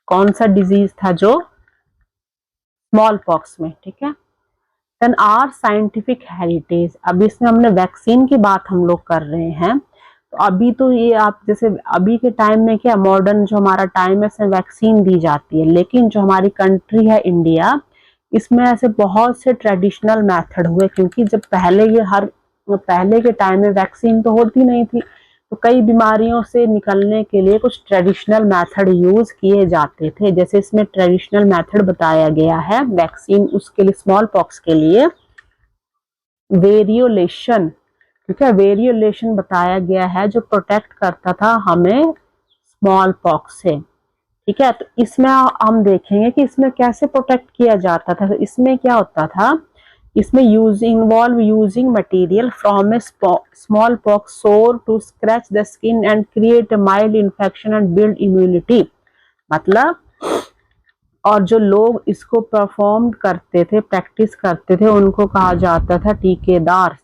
कौन सा डिजीज था, जो स्मॉल पॉक्स में। ठीक है, देन आर साइंटिफिक हेरिटेज, अभी इसमें हमने वैक्सीन की बात हम लोग कर रहे हैं। तो अभी तो ये आप जैसे अभी के टाइम में क्या मॉडर्न जो हमारा टाइम है इसमें वैक्सीन दी जाती है, लेकिन जो हमारी कंट्री है इंडिया, इसमें ऐसे बहुत से ट्रेडिशनल मेथड हुए, क्योंकि जब पहले के टाइम में वैक्सीन तो होती नहीं थी, तो कई बीमारियों से निकलने के लिए कुछ ट्रेडिशनल मेथड यूज किए जाते थे। जैसे इसमें ट्रेडिशनल मेथड बताया गया है वैक्सीन उसके लिए, स्मॉल पॉक्स के लिए वेरियोलेशन। ठीक है, वेरियोलेशन बताया गया है जो प्रोटेक्ट करता था हमें स्मॉल पॉक्स से। ठीक है, तो इसमें हम देखेंगे कि इसमें कैसे प्रोटेक्ट किया जाता था। तो इसमें क्या होता था, इसमें involve using material from a smallpox sore to scratch the skin and create a mild infection and build immunity. मतलब, और जो लोग इसको परफॉर्म करते थे, प्रैक्टिस करते थे, उनको कहा जाता था टीकेदार।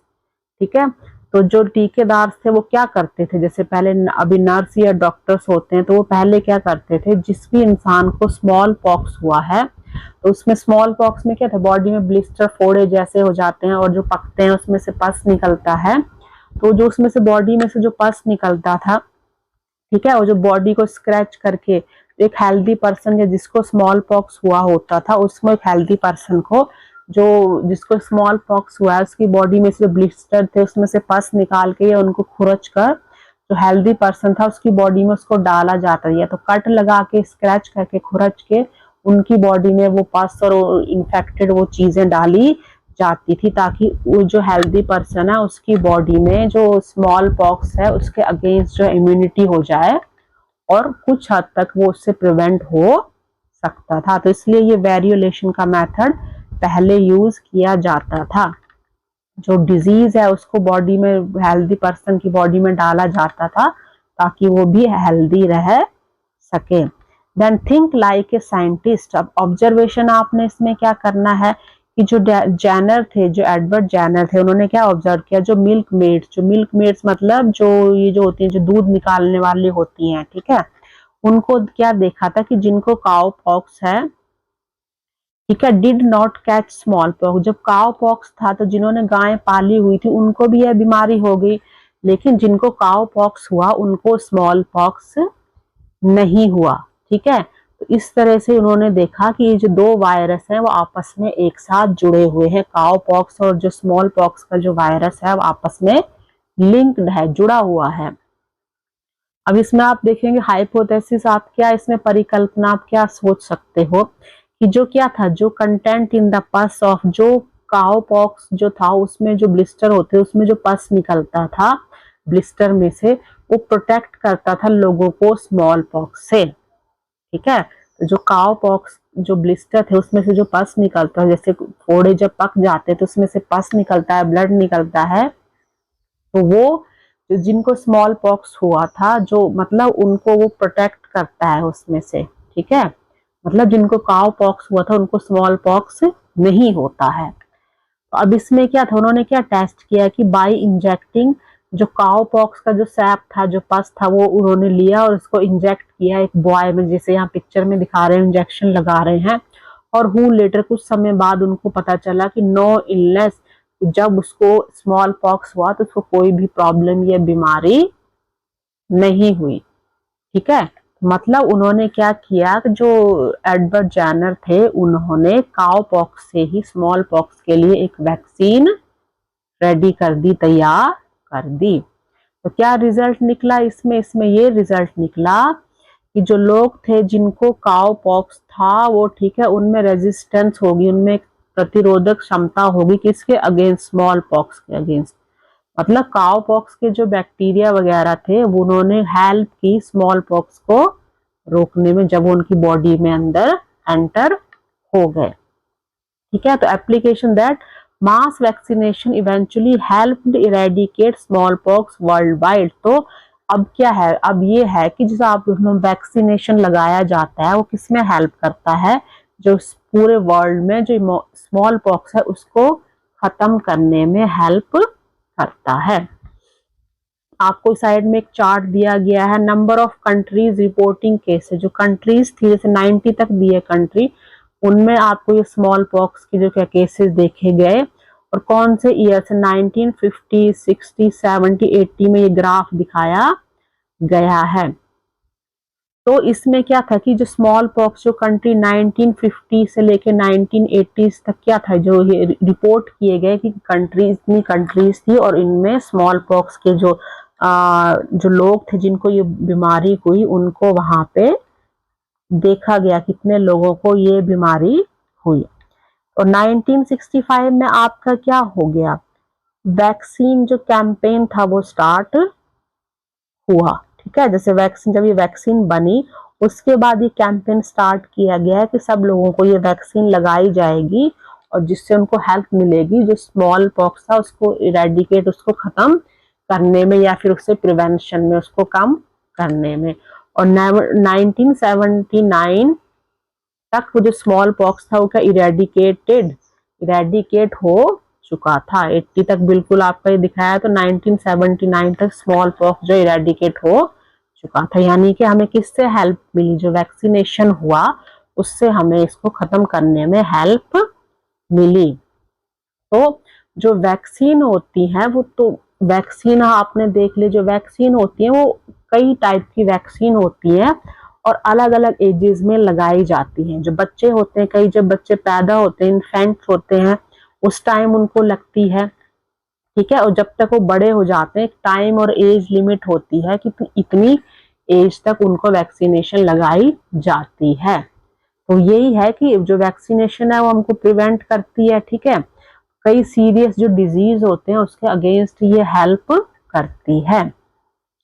ठीक है, तो जो टीकेदार थे वो क्या करते थे, जैसे पहले अभी नर्स या डॉक्टर्स होते हैं तो वो पहले क्या करते थे, जिस भी इंसान को स्मॉल पॉक्स हुआ है तो उसमें स्मॉल पॉक्स में क्या था, बॉडी में ब्लिस्टर, फोड़े जैसे हो जाते हैं और जो पकते हैं उसमें से पस निकलता है। तो जो उसमें से बॉडी में से जो पस निकलता था, ठीक है, वो जो बॉडी को स्क्रैच करके एक हेल्दी पर्सन या जिसको स्मॉल पॉक्स हुआ होता था उसमें एक हेल्दी पर्सन को, जो जिसको स्मॉल पॉक्स हुआ है उसकी बॉडी में से ब्लिस्टर थे उसमें से पस निकाल के या उनको खुरच कर जो हेल्दी पर्सन था उसकी बॉडी में उसको डाला जाता है, या तो कट लगा के स्क्रैच करके खुरच के उनकी बॉडी में वो पस और इन्फेक्टेड वो चीजें डाली जाती थी, ताकि वो जो हेल्दी पर्सन है उसकी बॉडी में जो स्मॉल पॉक्स है उसके अगेंस्ट जो इम्यूनिटी हो जाए और कुछ हद तक वो उससे प्रिवेंट हो सकता था। तो इसलिए ये वेरियोलेशन का मेथड पहले यूज किया जाता था। जो डिजीज है उसको बॉडी में, हेल्दी पर्सन की बॉडी में डाला जाता था ताकि वो भी हेल्दी रह सके। Then think like a scientist. अब ऑब्जर्वेशन आपने इसमें क्या करना है कि जो जैनर थे, जो एडवर्ड जैनर थे, उन्होंने क्या ऑब्जर्व किया, जो मिल्क मेड्स मतलब जो ये जो होती है जो दूध निकालने वाली होती हैं, ठीक है, उनको क्या देखा था कि जिनको काउ पॉक्स है, ठीक है, did not catch small pox. जब काउ पॉक्स था तो जिन्होंने गाय पाली हुई थी उनको भी यह बीमारी हो गई, लेकिन जिनको काउ पॉक्स हुआ उनको स्मॉल पॉक्स नहीं हुआ। ठीक है, तो इस तरह से उन्होंने देखा कि ये जो दो वायरस हैं वो आपस में एक साथ जुड़े हुए हैं, काउ पॉक्स और जो स्मॉल पॉक्स का जो वायरस है वो आपस में लिंक्ड है, जुड़ा हुआ है। अब इसमें आप देखेंगे हाइपोथेसिस, आप क्या इसमें परिकल्पना आप क्या सोच सकते हो कि जो क्या था, जो कंटेंट इन द पस ऑफ, जो काउ पॉक्स जो था उसमें जो ब्लिस्टर होते उसमें जो पस निकलता था ब्लिस्टर में से, वो प्रोटेक्ट करता था लोगों को स्मॉल पॉक्स से। ठीक है, तो जो काउ पॉक्स जो ब्लिस्टर थे उसमें से जो पस निकलता है, जैसे फोड़े जब पक जाते हैं तो उसमें से पस निकलता है, ब्लड निकलता है, तो वो जो जिनको स्मॉल पॉक्स हुआ था जो मतलब उनको वो प्रोटेक्ट करता है उसमें से। ठीक है, मतलब जिनको काउ पॉक्स हुआ था उनको स्मॉल पॉक्स नहीं होता है। तो अब इसमें क्या था, उन्होंने क्या टेस्ट किया कि बाय इंजेक्टिंग जो काउ पॉक्स का जो सैप था जो पस था वो उन्होंने लिया और उसको इंजेक्ट किया एक बॉय में, जैसे यहाँ पिक्चर में दिखा रहे हैं इंजेक्शन लगा रहे हैं। और हु लेटर कुछ समय बाद उनको पता चला कि नो इलनेस, जब उसको स्मॉल पॉक्स हुआ तो उसको कोई भी प्रॉब्लम या बीमारी नहीं हुई। ठीक है, मतलब उन्होंने क्या किया कि जो एडवर्ड जेनर थे उन्होंने काउ पॉक्स से ही स्मॉल पॉक्स के लिए एक वैक्सीन रेडी कर दी, तैयार कर दी। तो क्या रिजल्ट निकला इसमें, इसमें ये रिजल्ट निकला कि जो लोग थे जिनको काउ पॉक्स था वो ठीक है उनमें रेजिस्टेंस होगी, उनमें प्रतिरोधक क्षमता होगी किसके अगेंस्ट, स्मॉल पॉक्स के अगेंस्ट। मतलब काउ पॉक्स के जो बैक्टीरिया वगैरह थे वो उन्होंने हेल्प की स्मॉल पॉक्स को रोकने में जब उनकी बॉडी में अंदर एंटर हो गए। ठीक है, तो application that mass vaccination eventually helped eradicate small pox world wide. तो अब क्या है, अब ये है कि जैसे आप वैक्सीनेशन लगाया जाता है वो किसमें हेल्प करता है, जो पूरे वर्ल्ड में जो स्मॉल पॉक्स है उसको खत्म करने में हेल्प करता है। आपको साइड में एक चार्ट दिया गया है, number of countries reporting cases, जो कंट्रीज थी जैसे 90 तक दी है कंट्री, उनमें आपको ये स्मॉल पॉक्स के जो क्या केसेस देखे गए और कौन से ईयर से 1950, 60, 70, 80 में ये ग्राफ दिखाया गया है। तो इसमें क्या था कि जो स्मॉल पॉक्स जो कंट्री 1950 से लेके 1980 तक क्या था, जो ये रिपोर्ट किए गए कि कंट्रीज इतनी कंट्रीज थी और इनमें स्मॉल पॉक्स के जो लोग थे जिनको ये बीमारी हुई उनको वहां पे देखा गया कितने लोगों को ये बीमारी हुई। और 1965 में आपका क्या हो गया, वैक्सीन जो कैंपेन था वो स्टार्ट हुआ। ठीक है, जैसे वैक्सीन जब ये वैक्सीन बनी उसके बाद ये कैंपेन स्टार्ट किया गया है कि सब लोगों को ये वैक्सीन लगाई जाएगी और जिससे उनको हेल्प मिलेगी, जो स्मॉल पॉक्स था उसको इरेडिकेट, उसको खत्म करने में या फिर उससे प्रिवेंशन में, उसको कम करने में। और 1979 तक वो जो स्मॉल पॉक्स था वो क्या इरेडिकेट हो चुका था। 80 तक बिल्कुल आपका ये दिखाया, तो 1979 तक स्मॉल पॉक्स जो इरेडिकेट हो चुका था। यानी कि हमें किससे हेल्प मिली, जो वैक्सीनेशन हुआ उससे हमें इसको खत्म करने में हेल्प मिली। तो जो वैक्सीन होती है वो तो वैक्सीन आपने देख ली, जो वैक्सीन होती है वो कई टाइप की वैक्सीन होती है और अलग अलग एजेस में लगाई जाती हैं। जो बच्चे होते हैं, कई जब बच्चे पैदा होते हैं, इन्फेंट होते हैं, उस टाइम उनको लगती है। ठीक है, और जब तक वो बड़े हो जाते हैं टाइम और एज लिमिट होती है कि इतनी एज तक उनको वैक्सीनेशन लगाई जाती है। तो यही है कि जो वैक्सीनेशन है वो हमको प्रिवेंट करती है। ठीक है, कई सीरियस जो डिजीज होते हैं उसके अगेंस्ट ये हेल्प करती है।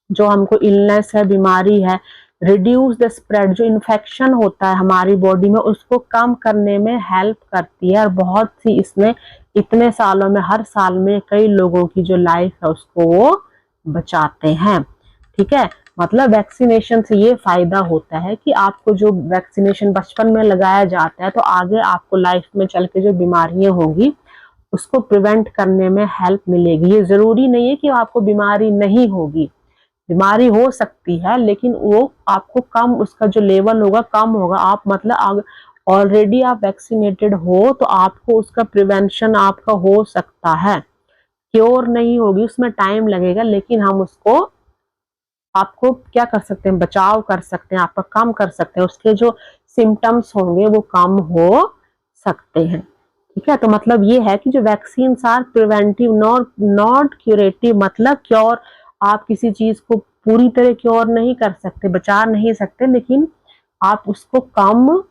जो हमको इलनेस है, बीमारी है, रिड्यूस द स्प्रेड, जो इन्फेक्शन होता है हमारी बॉडी में उसको कम करने में हेल्प करती है। और बहुत सी इसमें इतने सालों में हर साल में कई लोगों की जो लाइफ है उसको वो बचाते हैं। ठीक है, मतलब वैक्सीनेशन से ये फायदा होता है कि आपको जो वैक्सीनेशन बचपन में लगाया जाता है तो आगे आपको लाइफ में चल के जो बीमारियां होंगी उसको प्रिवेंट करने में हेल्प मिलेगी। ये जरूरी नहीं है कि आपको बीमारी नहीं होगी, बीमारी हो सकती है लेकिन वो आपको कम, उसका जो लेवल होगा कम होगा। आप मतलब ऑलरेडी आप वैक्सीनेटेड हो तो आपको उसका प्रिवेंशन आपका हो सकता है, क्योर नहीं होगी, उसमें टाइम लगेगा, लेकिन हम उसको आपको क्या कर सकते हैं, बचाव कर सकते हैं, आपका कम कर सकते हैं, उसके जो सिम्टम्स होंगे वो कम हो सकते हैं। ठीक है, तो मतलब ये है कि जो vaccine are preventive not curative, मतलब क्योर, आप किसी चीज को पूरी तरह क्योर नहीं कर सकते, बचा नहीं सकते, लेकिन आप उसको कम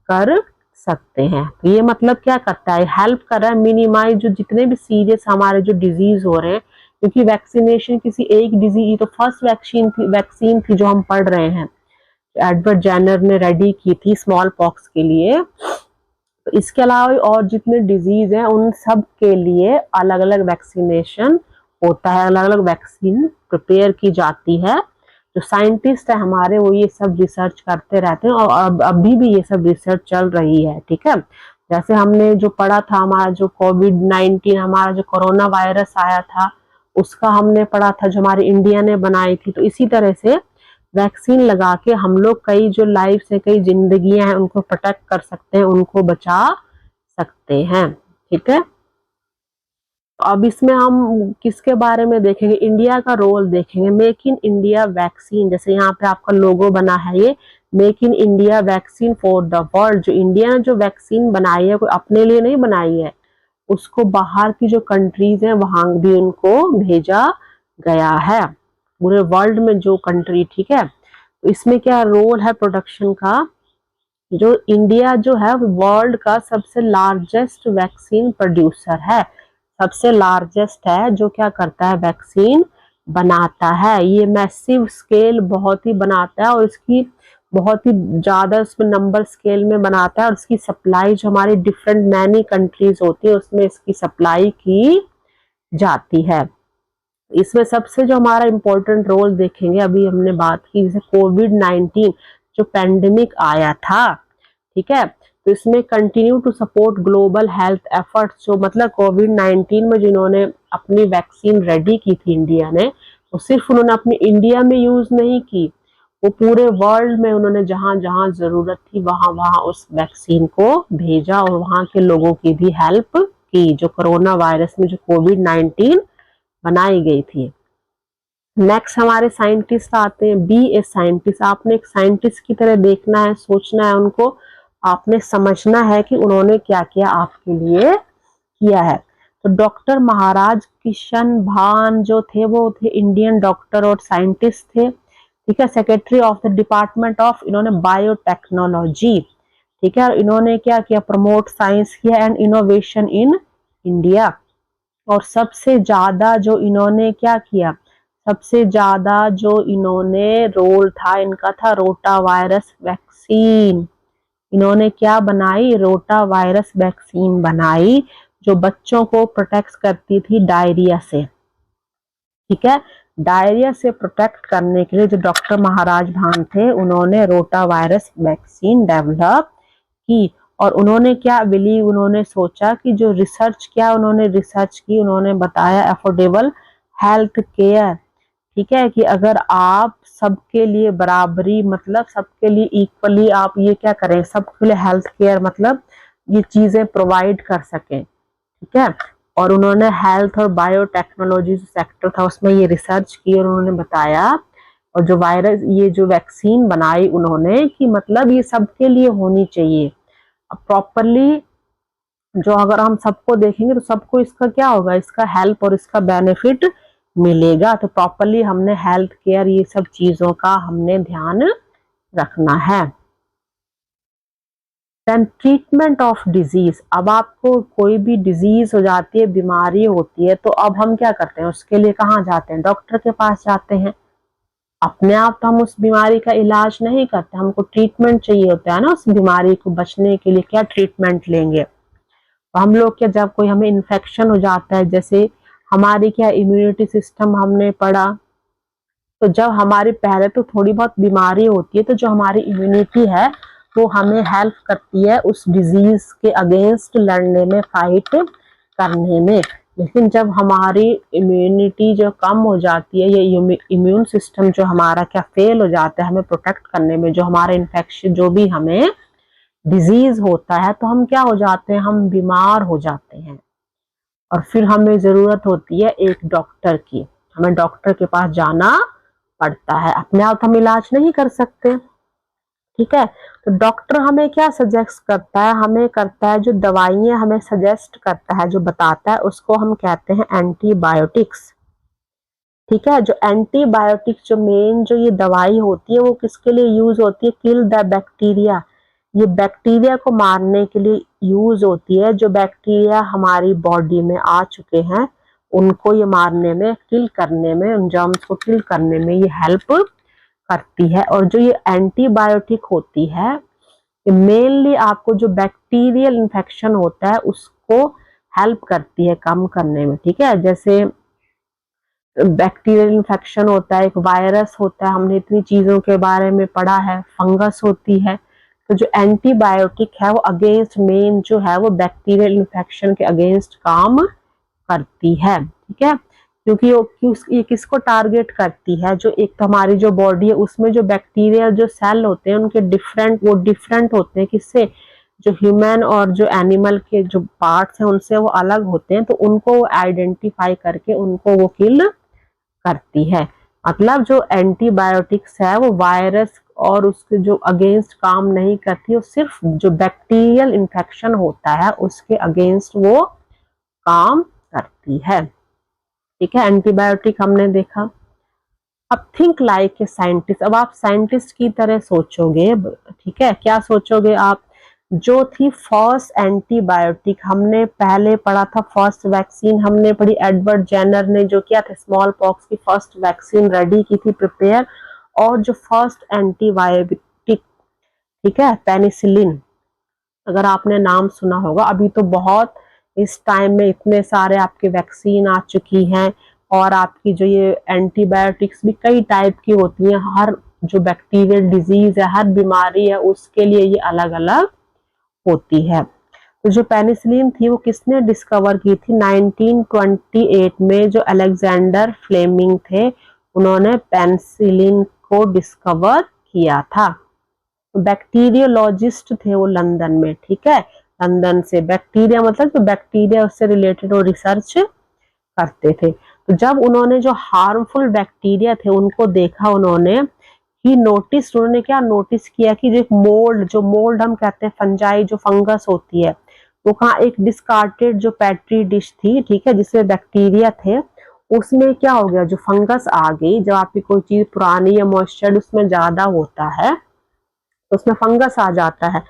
कर सकते हैं। तो ये मतलब क्या करता है, हेल्प कर रहा है मिनिमाइज जो जितने भी सीरियस हमारे जो डिजीज हो रहे हैं, क्योंकि वैक्सीनेशन किसी एक डिजीज, तो फर्स्ट वैक्सीन थी जो हम पढ़ रहे हैं, एडवर्ड जेनर ने रेडी की थी स्मॉल पॉक्स के लिए। तो इसके अलावा और जितने डिजीज हैं उन सब के लिए अलग अलग वैक्सीनेशन होता है, अलग अलग वैक्सीन प्रिपेयर की जाती है। जो साइंटिस्ट है हमारे वो ये सब रिसर्च करते रहते हैं, और अभी भी ये सब रिसर्च चल रही है। ठीक है, जैसे हमने जो पढ़ा था, हमारा जो कोविड-19 हमारा जो कोरोना वायरस आया था उसका हमने पढ़ा था, जो हमारी इंडिया ने बनाई थी। तो इसी तरह से वैक्सीन लगा के हम लोग कई जो लाइफ से कई जिंदगियां हैं उनको प्रोटेक्ट कर सकते हैं, उनको बचा सकते हैं। ठीक है, अब इसमें हम किसके बारे में देखेंगे, इंडिया का रोल देखेंगे। मेक इन इंडिया वैक्सीन, जैसे यहाँ पे आपका लोगो बना है, ये make in India vaccine for the world. जो इंडिया ने जो वैक्सीन बनाई है कोई अपने लिए नहीं बनाई है, उसको बाहर की जो कंट्रीज हैं वहां भी उनको भेजा गया है, पूरे वर्ल्ड में जो कंट्री। ठीक है, तो इसमें क्या रोल है प्रोडक्शन का, जो इंडिया जो है वर्ल्ड का सबसे लार्जेस्ट वैक्सीन प्रोड्यूसर है, सबसे लार्जेस्ट है जो क्या करता है, वैक्सीन बनाता है। ये मैसिव स्केल बहुत ही बनाता है, और इसकी बहुत ही ज्यादा उसमें नंबर स्केल में बनाता है, और इसकी सप्लाई जो हमारी डिफरेंट मैनी कंट्रीज होती है उसमें इसकी सप्लाई की जाती है। इसमें सबसे जो हमारा इम्पोर्टेंट रोल देखेंगे, अभी हमने बात की जैसे कोविड-19 जो पेंडेमिक आया था, ठीक है, तो इसमें continue to support global health efforts, जो मतलब कोविड-19 में जिन्होंने अपनी वैक्सीन रेडी की थी इंडिया ने, वो सिर्फ उन्होंने अपनी इंडिया में यूज नहीं की, वो पूरे वर्ल्ड में उन्होंने जहां जहां जरूरत थी वहां वहां उस वैक्सीन को भेजा, और वहां के लोगों की भी हेल्प की, जो कोरोना वायरस में जो कोविड-19 बनाई गई थी। नेक्स्ट हमारे साइंटिस्ट आते हैं, बी ए साइंटिस्ट। आपने एक साइंटिस्ट की तरह देखना है, सोचना है उनको, आपने समझना है कि उन्होंने क्या किया आपके लिए किया है। तो डॉक्टर महाराज किशन भान जो थे वो थे इंडियन डॉक्टर और साइंटिस्ट थे। ठीक है, secretary of the department of इन्होंने बायोटेक्नोलॉजी। ठीक है, और इन्होंने क्या किया, प्रमोट साइंस किया एंड इनोवेशन इन इंडिया। और सबसे ज्यादा जो इन्होंने क्या किया, सबसे ज्यादा जो इन्होंने रोल था इनका था रोटा वायरस वैक्सीन। इन्होंने क्या बनाई, रोटा वायरस वैक्सीन बनाई, जो बच्चों को प्रोटेक्ट करती थी डायरिया से। ठीक है, डायरिया से प्रोटेक्ट करने के लिए जो डॉक्टर महाराज भान थे उन्होंने रोटा वायरस वैक्सीन डेवलप की। और उन्होंने क्या बिलीव, उन्होंने सोचा कि जो रिसर्च, क्या उन्होंने रिसर्च की, उन्होंने बताया अफोर्डेबल हेल्थ केयर। ठीक है, कि अगर आप सबके लिए बराबरी, मतलब सबके लिए इक्वली आप ये क्या करें, सबके लिए हेल्थ केयर मतलब ये चीजें प्रोवाइड कर सकें। ठीक है, और उन्होंने हेल्थ और बायोटेक्नोलॉजी सेक्टर था उसमें ये रिसर्च की, और उन्होंने बताया, और जो वायरस ये जो वैक्सीन बनाई उन्होंने, कि मतलब ये सबके लिए होनी चाहिए। अब प्रॉपरली जो अगर हम सबको देखेंगे तो सबको इसका क्या होगा, इसका हेल्प और इसका बेनिफिट मिलेगा। तो प्रॉपरली हमने हेल्थ केयर ये सब चीजों का हमने ध्यान रखना है। Then treatment of disease. अब आपको कोई भी डिजीज हो जाती है, बीमारी होती है, तो अब हम क्या करते हैं, उसके लिए कहाँ जाते हैं, डॉक्टर के पास जाते हैं। अपने आप तो हम उस बीमारी का इलाज नहीं करते, हमको ट्रीटमेंट चाहिए होता है ना, उस बीमारी को बचने के लिए क्या ट्रीटमेंट लेंगे। तो हम लोग क्या, जब कोई हमें इन्फेक्शन हो जाता है, जैसे हमारी क्या इम्यूनिटी सिस्टम हमने पढ़ा, तो जब हमारी पहले तो थोड़ी बहुत बीमारी होती है तो जो हमारी इम्यूनिटी है वो हमें हेल्प करती है उस डिजीज के अगेंस्ट लड़ने में, फाइट करने में। लेकिन जब हमारी इम्यूनिटी जो कम हो जाती है, ये इम्यून सिस्टम जो हमारा क्या फेल हो जाता है हमें प्रोटेक्ट करने में, जो हमारे इन्फेक्शन जो भी हमें डिजीज होता है, तो हम क्या हो जाते हैं, हम बीमार हो जाते हैं, और फिर हमें जरूरत होती है एक डॉक्टर की, हमें डॉक्टर के पास जाना पड़ता है, अपने आप हम इलाज नहीं कर सकते। ठीक है, तो डॉक्टर हमें क्या सजेस्ट करता है, हमें करता है जो दवाइयां हमें सजेस्ट करता है, जो बताता है, उसको हम कहते हैं एंटीबायोटिक्स। ठीक है, जो एंटीबायोटिक्स जो मेन जो ये दवाई होती है वो किसके लिए यूज होती है, किल द बैक्टीरिया, ये बैक्टीरिया को मारने के लिए यूज होती है। जो बैक्टीरिया हमारी बॉडी में आ चुके हैं उनको ये मारने में, किल करने में, उन जर्म्स को किल करने में ये हेल्प करती है। और जो ये एंटीबायोटिक होती है मेनली आपको जो बैक्टीरियल इन्फेक्शन होता है उसको हेल्प करती है कम करने में, ठीक है। जैसे बैक्टीरियल इन्फेक्शन होता है, एक वायरस होता है, हमने इतनी चीजों के बारे में पढ़ा है, फंगस होती है। तो जो एंटीबायोटिक है वो अगेंस्ट मेन जो है वो बैक्टीरियल इन्फेक्शन के अगेंस्ट काम करती है, ठीक है। क्योंकि ये किसको टारगेट करती है, जो एक तो हमारी जो बॉडी है उसमें जो बैक्टीरियल जो सेल होते हैं उनके डिफरेंट होते हैं किससे, जो ह्यूमन और जो एनिमल के जो पार्ट्स हैं उनसे वो अलग होते हैं। तो उनको आइडेंटिफाई करके उनको वो किल करती है। मतलब जो एंटीबायोटिक्स है वो वायरस और उसके जो अगेंस्ट काम नहीं करती, वो सिर्फ जो बैक्टीरियल इन्फेक्शन होता है उसके अगेंस्ट वो काम करती है, ठीक है। एंटीबायोटिक हमने देखा। अब थिंक लाइक ए साइंटिस्ट, अब आप साइंटिस्ट की तरह सोचोगे, ठीक है। क्या सोचोगे आप, जो थी फर्स्ट एंटीबायोटिक हमने पहले पढ़ा था, फर्स्ट वैक्सीन हमने पढ़ी, एडवर्ड जेनर ने जो किया था स्मॉल पॉक्स की फर्स्ट वैक्सीन रेडी की थी प्रिपेयर। और जो फर्स्ट एंटीबायोटिक, ठीक है, पेनिसिलिन, अगर आपने नाम सुना होगा। अभी तो बहुत इस टाइम में इतने सारे आपके वैक्सीन आ चुकी हैं और आपकी जो ये एंटीबायोटिक्स भी कई टाइप की होती हैं। हर जो बैक्टीरियल डिजीज है, हर बीमारी है, उसके लिए ये अलग अलग होती है। तो जो पेनिसिलिन थी वो किसने डिस्कवर की थी, 1928 में जो अलेक्जेंडर फ्लेमिंग थे उन्होंने पेनिसिलिन को डिस्कवर किया था। बैक्टीरियोलॉजिस्ट थे वो लंदन में, ठीक है। लंदन से बैक्टीरिया मतलब तो बैक्टीरिया उससे रिलेटेड वो रिसर्च करते थे। तो जब उन्होंने जो हार्मफुल बैक्टीरिया थे उनको देखा उन्होंने, ही नोटिस, उन्होंने क्या नोटिस किया कि जो मोल्ड हम कहते हैं फंजाई, जो फंगस होती है, वो कहाँ एक डिस्कार्टेड जो पेट्री डिश थी, ठीक है, जिसमें बैक्टीरिया थे, उसमें क्या हो गया, जो फंगस आ गई। जब आपकी कोई चीज पुरानी या मॉइस्चर उसमें ज्यादा होता है तो उसमें फंगस आ जाता है।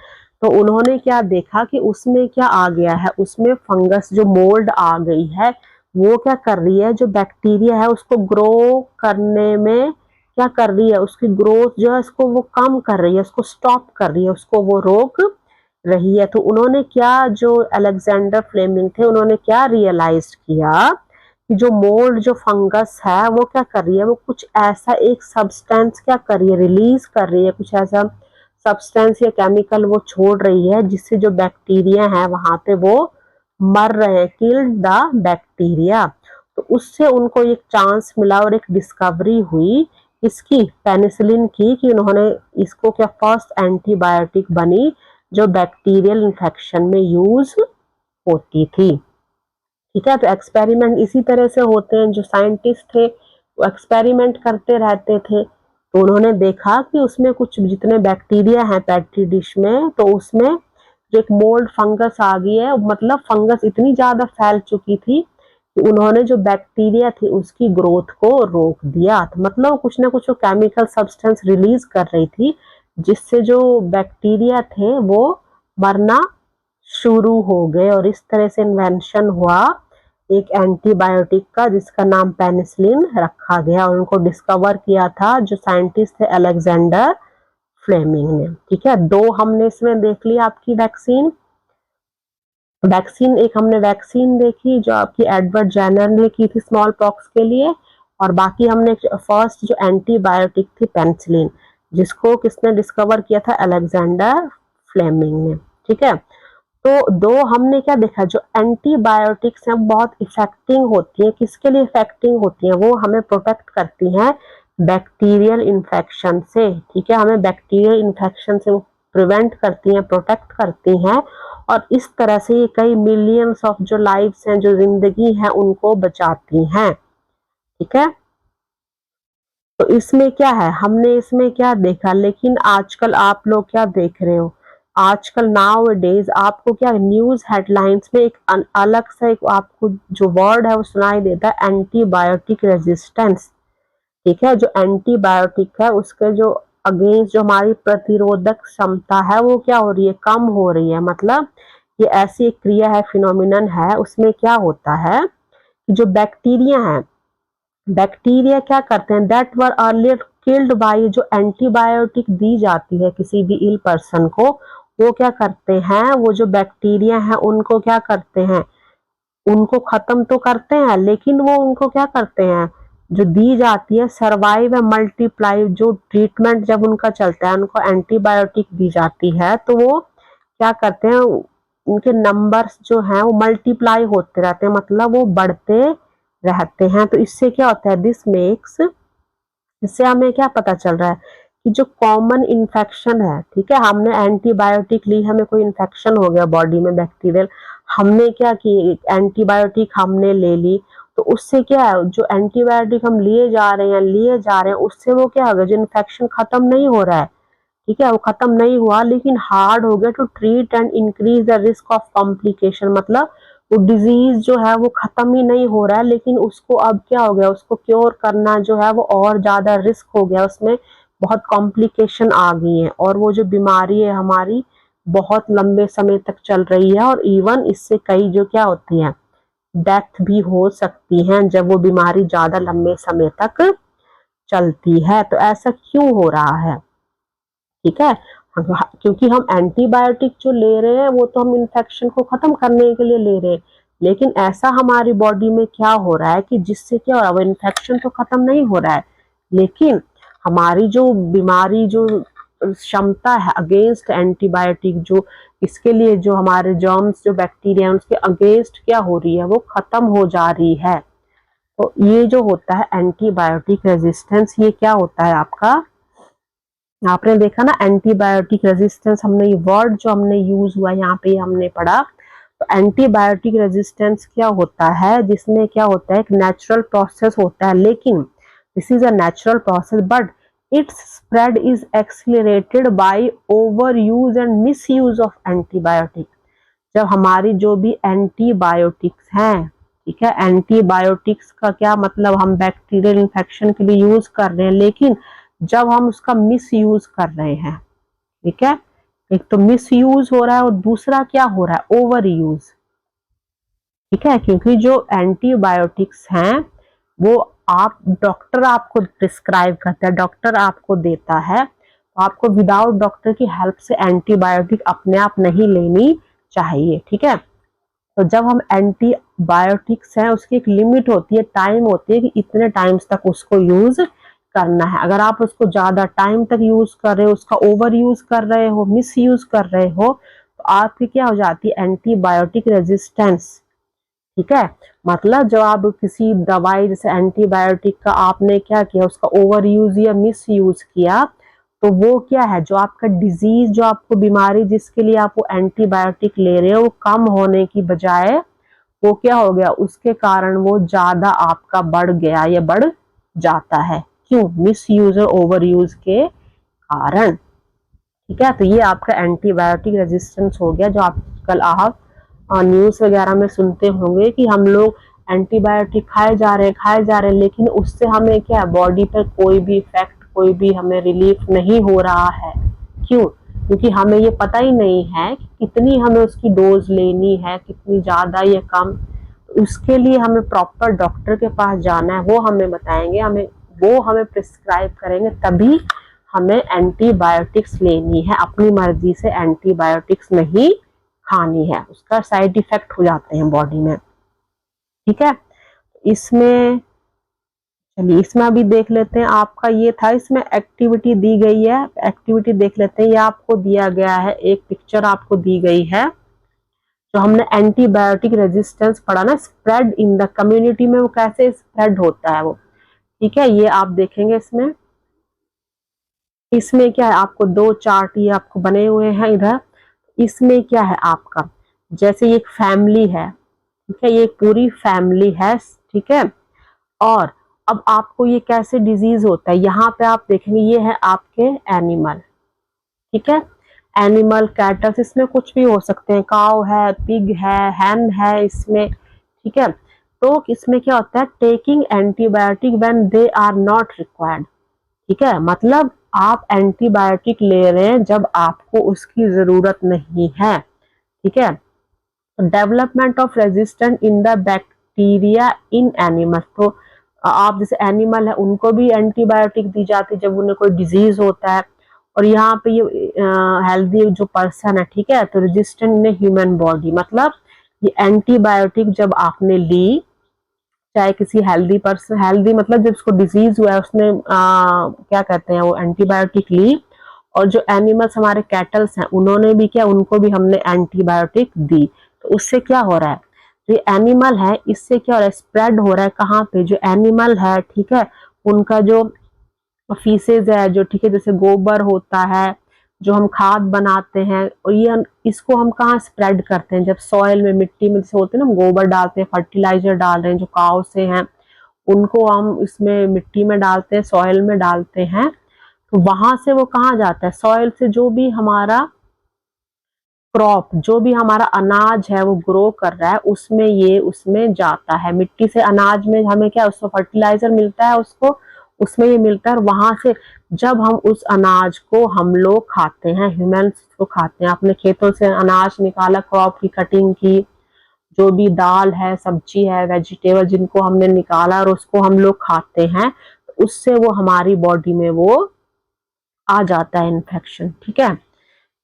तो उन्होंने क्या देखा कि उसमें क्या आ गया है, उसमें फंगस जो मोल्ड आ गई है वो क्या कर रही है, जो बैक्टीरिया है उसको ग्रो करने में क्या कर रही है, उसकी ग्रोथ जो है उसको वो कम कर रही है, उसको स्टॉप कर रही है, उसको वो रोक रही है। तो उन्होंने क्या, जो अलेक्जेंडर फ्लेमिंग थे उन्होंने क्या रियलाइज किया कि जो मोल्ड जो फंगस है वो क्या कर रही है, वो कुछ ऐसा एक सब्सटेंस क्या कर रही है, रिलीज कर रही है, कुछ ऐसा सब्सटेंस या केमिकल वो छोड़ रही है जिससे जो बैक्टीरिया है वहां पे वो मर रहे हैं, किल्ड द बैक्टीरिया। तो उससे उनको एक चांस मिला और एक डिस्कवरी हुई इसकी, पेनिसिलिन की, कि उन्होंने इसको क्या फर्स्ट एंटीबायोटिक बनी जो बैक्टीरियल इन्फेक्शन में यूज होती थी, ठीक है। तो एक्सपेरिमेंट इसी तरह से होते हैं, जो साइंटिस्ट थे वो एक्सपेरिमेंट करते रहते थे। तो उन्होंने देखा कि उसमें कुछ जितने बैक्टीरिया हैं पेट्री डिश में, तो उसमें जो एक मोल्ड फंगस आ गई है, मतलब फंगस इतनी ज्यादा फैल चुकी थी कि उन्होंने जो बैक्टीरिया थी उसकी ग्रोथ को रोक दिया। तो मतलब कुछ ना कुछ वो केमिकल सब्सटेंस रिलीज कर रही थी जिससे जो बैक्टीरिया थे वो मरना शुरू हो गए। और इस तरह से इन्वेंशन हुआ एक एंटीबायोटिक का जिसका नाम पेनिसिलिन रखा गया। और उनको डिस्कवर किया था जो साइंटिस्ट थे अलेक्जेंडर फ्लेमिंग ने, ठीक है। दो हमने इसमें देख लिया आपकी वैक्सीन एक हमने वैक्सीन देखी जो आपकी एडवर्ड जेनर ने की थी स्मॉल पॉक्स के लिए, और बाकी हमने फर्स्ट जो एंटीबायोटिक थी पेनिसिलिन, जिसको किसने डिस्कवर किया था, अलेक्जेंडर फ्लेमिंग ने, ठीक है। तो दो हमने क्या देखा, जो एंटीबायोटिक्स हैं बहुत इफेक्टिव होती हैं, किसके लिए इफेक्टिव होती हैं, वो हमें प्रोटेक्ट करती हैं बैक्टीरियल इन्फेक्शन से, ठीक है। हमें बैक्टीरियल इन्फेक्शन से वो प्रिवेंट करती हैं, प्रोटेक्ट करती हैं। और इस तरह से ये कई मिलियंस ऑफ जो लाइव्स हैं, जो जिंदगी है, उनको बचाती हैं, ठीक है। तो इसमें क्या है, हमने इसमें क्या देखा, लेकिन आजकल आप लोग क्या देख रहे हो, आजकल नाउ डेज आपको क्या न्यूज हेडलाइंस में एक अलग सा एक आपको जो वर्ड है वो सुनाई देता है, एंटीबायोटिक रेजिस्टेंस, ठीक है। जो एंटीबायोटिक है उसके जो अगेंस्ट जो हमारी प्रतिरोधक क्षमता है वो क्या हो रही है, कम हो रही है। मतलब ये ऐसी एक क्रिया है, फिनोमिनन है, उसमें क्या होता है कि जो बैक्टीरिया है, बैक्टीरिया क्या करते हैं, that were earlier killed by, जो एंटीबायोटिक दी जाती है किसी भी इल पर्सन को, वो क्या करते हैं, वो जो बैक्टीरिया है उनको क्या करते हैं, उनको खत्म तो करते हैं, लेकिन वो उनको क्या करते हैं, जो दी जाती है सर्वाइव है मल्टीप्लाई, जो ट्रीटमेंट जब उनका चलता है, उनको एंटीबायोटिक दी जाती है, तो वो क्या करते हैं, उनके नंबर्स जो हैं वो मल्टीप्लाई होते रहते हैं, मतलब वो बढ़ते रहते हैं। तो इससे क्या होता है, दिस मेक्स, इससे हमें क्या पता चल रहा है कि जो कॉमन इन्फेक्शन है, ठीक है, हमने एंटीबायोटिक ली, हमें कोई इन्फेक्शन हो गया बॉडी में बैक्टीरियल, हमने क्या की, एंटीबायोटिक हमने ले ली, तो उससे क्या है, जो एंटीबायोटिक हम लिए जा रहे हैं उससे वो क्या होगा, जो इन्फेक्शन खत्म नहीं हो रहा है, ठीक है, वो खत्म नहीं हुआ लेकिन हार्ड हो गया to treat and increase the risk of complication. मतलब वो डिजीज जो है वो खत्म ही नहीं हो रहा है, लेकिन उसको अब क्या हो गया, उसको क्योर करना जो है वो और ज्यादा रिस्क हो गया, उसमें बहुत कॉम्प्लिकेशन आ गई है, और वो जो बीमारी है हमारी बहुत लंबे समय तक चल रही है, और इवन इससे कई जो क्या होती है, डेथ भी हो सकती है जब वो बीमारी ज्यादा लंबे समय तक चलती है। तो ऐसा क्यों हो रहा है, ठीक है, क्योंकि हम एंटीबायोटिक जो ले रहे हैं वो तो हम इन्फेक्शन को खत्म करने के लिए ले रहे हैं, लेकिन ऐसा हमारी बॉडी में क्या हो रहा है कि जिससे क्या हो रहा है, वो इन्फेक्शन तो खत्म नहीं हो रहा है, लेकिन हमारी जो बीमारी जो क्षमता है अगेंस्ट एंटीबायोटिक, जो इसके लिए जो हमारे जर्म्स जो बैक्टीरिया है उसके अगेंस्ट क्या हो रही है, वो खत्म हो जा रही है। तो ये जो होता है एंटीबायोटिक रेजिस्टेंस, ये क्या होता है आपका, आपने देखा ना एंटीबायोटिक रेजिस्टेंस, हमने ये वर्ड जो हमने यूज हुआ यहाँ पे हमने पढ़ा, तो एंटीबायोटिक रेजिस्टेंस क्या होता है, जिसमें क्या होता है, एक नेचुरल प्रोसेस होता है, लेकिन this is a natural process but its spread is accelerated by overuse and misuse of antibiotic. जब हमारी जो भी एंटीबायोटिक्स हैं, ठीक है, एंटीबायोटिक्स का क्या मतलब, हम बैक्टीरियल इन्फेक्शन के लिए यूज कर रहे हैं, लेकिन जब हम उसका मिस यूज कर रहे हैं, ठीक है, एक तो मिस यूज हो रहा है और दूसरा क्या हो रहा है, ओवर यूज, ठीक है, क्योंकि जो एंटीबायोटिक्स हैं वो आप डॉक्टर आपको प्रिस्क्राइब करता है, डॉक्टर आपको देता है, तो आपको विदाउट डॉक्टर की हेल्प से एंटीबायोटिक अपने आप नहीं लेनी चाहिए, ठीक है। तो जब हम एंटीबायोटिक्स हैं उसकी एक लिमिट होती है, टाइम होती है कि इतने टाइम्स तक उसको यूज करना है। अगर आप उसको ज्यादा टाइम तक यूज कर रहे हो, उसका ओवर यूज कर रहे हो, मिस यूज कर रहे हो, तो आपकी क्या हो जाती है, एंटीबायोटिक रेजिस्टेंस, ठीक है। मतलब जब आप किसी दवाई जैसे एंटीबायोटिक का आपने क्या किया, उसका ओवर यूज या मिस यूज किया, तो वो क्या है, जो आपका डिजीज, जो आपको बीमारी जिसके लिए आप वो एंटीबायोटिक ले रहे हो, वो कम होने की बजाय वो क्या हो गया, उसके कारण वो ज्यादा आपका बढ़ गया या बढ़ जाता है। क्यों, मिस यूज और ओवर यूज के कारण, ठीक है। तो ये आपका एंटीबायोटिक रेजिस्टेंस हो गया, जो आजकल आप न्यूज वगैरह में सुनते होंगे कि हम लोग एंटीबायोटिक खाए जा रहे हैं, लेकिन उससे हमें क्या, बॉडी पर कोई भी इफेक्ट, कोई भी हमें रिलीफ नहीं हो रहा है। क्यों, क्योंकि हमें ये पता ही नहीं है कि कितनी हमें उसकी डोज लेनी है, कितनी ज्यादा या कम। उसके लिए हमें प्रॉपर डॉक्टर के पास जाना है, वो हमें बताएंगे, वो हमें प्रिस्क्राइब करेंगे, तभी हमें एंटीबायोटिक्स लेनी है। अपनी मर्जी से एंटीबायोटिक्स नहीं खानी है, उसका साइड इफेक्ट हो जाते हैं बॉडी में, ठीक है। इसमें चलिए, इसमें अभी देख लेते हैं, आपका ये था, इसमें एक्टिविटी दी गई है, एक्टिविटी देख लेते हैं। ये आपको दिया गया है, एक पिक्चर आपको दी गई है, जो हमने एंटीबायोटिक रेजिस्टेंस पढ़ा ना, स्प्रेड इन द कम्युनिटी में वो कैसे स्प्रेड होता है वो, ठीक है। ये आप देखेंगे इसमें, इसमें क्या है, आपको दो चार्ट ये आपको बने हुए हैं इधर। इसमें क्या है आपका, जैसे ये एक फैमिली है, ठीक है, ये पूरी फैमिली है, ठीक है। और अब आपको ये कैसे डिजीज होता है, यहाँ पे आप देखेंगे ये है आपके एनिमल, ठीक है, एनिमल कैटल्स, इसमें कुछ भी हो सकते हैं, काउ है, पिग है, हैन है इसमें, ठीक है। तो इसमें क्या होता है, taking antibiotic when they are not required, ठीक है, मतलब आप एंटीबायोटिक ले रहे हैं जब आपको उसकी जरूरत नहीं है, ठीक है। Development of resistant in the bacteria in animal, तो आप जैसे एनिमल है उनको भी एंटीबायोटिक दी जाती है जब उन्हें कोई डिजीज होता है, और यहाँ पे ये हेल्दी जो पर्सन है, ठीक है, तो रेजिस्टेंट इन ह्यूमन बॉडी, मतलब ये एंटीबायोटिक जब आपने ली, चाहे किसी हेल्दी पर्सन, हेल्दी मतलब जब उसको डिजीज हुआ है उसने क्या कहते हैं वो एंटीबायोटिक ली, और जो एनिमल्स हमारे कैटल्स हैं उन्होंने भी क्या, उनको भी हमने एंटीबायोटिक दी, तो उससे क्या हो रहा है, जो एनिमल है इससे क्या हो रहा है, स्प्रेड हो रहा है कहाँ पे, जो एनिमल है, ठीक है, उनका जो फीसेज है, जो ठीक है जैसे गोबर होता है जो हम खाद बनाते हैं, और ये इसको हम कहाँ स्प्रेड करते हैं, जब सॉइल में, मिट्टी में जैसे होते हैं ना, गोबर डालते हैं, फर्टिलाइजर डाल रहे हैं जो काऊ से हैं, उनको हम इसमें मिट्टी में डालते हैं, सॉइल में डालते हैं, तो वहां से वो कहाँ जाता है, सॉइल से जो भी हमारा क्रॉप, जो भी हमारा अनाज है वो ग्रो कर रहा है उसमें ये उसमें जाता है, मिट्टी से अनाज में हमें क्या, उसको फर्टिलाइजर मिलता है, उसको उसमें ये मिलता है, और वहां से जब हम उस अनाज को हम लोग खाते हैं, ह्यूमंस को खाते हैं, अपने खेतों से अनाज निकाला, क्रॉप की कटिंग की, जो भी दाल है, सब्जी है, वेजिटेबल जिनको हमने निकाला और उसको हम लोग खाते हैं, तो उससे वो हमारी बॉडी में वो आ जाता है इन्फेक्शन, ठीक है।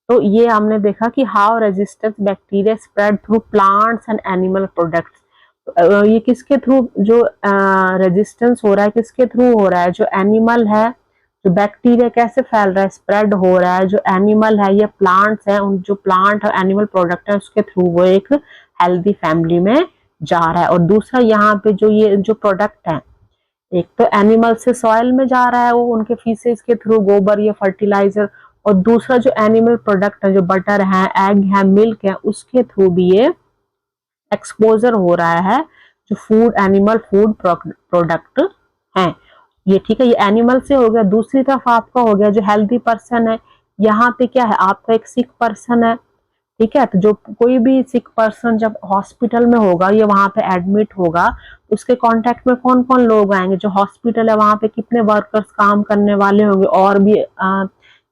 तो ये हमने देखा कि how resistance bacteria spread through plants and animal products, ये किसके थ्रू जो रेजिस्टेंस हो रहा है, किसके थ्रू हो रहा है, जो एनिमल है, जो बैक्टीरिया कैसे फैल रहा है, स्प्रेड हो रहा है, जो एनिमल है या प्लांट्स है, उन जो प्लांट और एनिमल प्रोडक्ट है उसके थ्रू वो एक हेल्दी फैमिली में जा रहा है, और दूसरा यहाँ पे जो ये जो प्रोडक्ट है, एक तो एनिमल से सॉइल में जा रहा है वो उनके फीसेस के थ्रू, गोबर या फर्टिलाइजर, और दूसरा जो एनिमल प्रोडक्ट है, जो बटर है, एग है, मिल्क है, उसके थ्रू भी ये एक्सपोजर हो रहा है, जो फूड, एनिमल फूड प्रोडक्ट है ये, ठीक है, ये एनिमल से हो गया। दूसरी तरफ आपका हो गया जो हेल्दी पर्सन है, यहाँ पे क्या है, आपका एक सिक पर्सन है, ठीक है, तो जो कोई भी सिक पर्सन जब हॉस्पिटल में होगा या वहां पे एडमिट होगा, उसके कांटेक्ट में कौन कौन लोग आएंगे, जो हॉस्पिटल है वहां पे कितने वर्कर्स काम करने वाले होंगे, और भी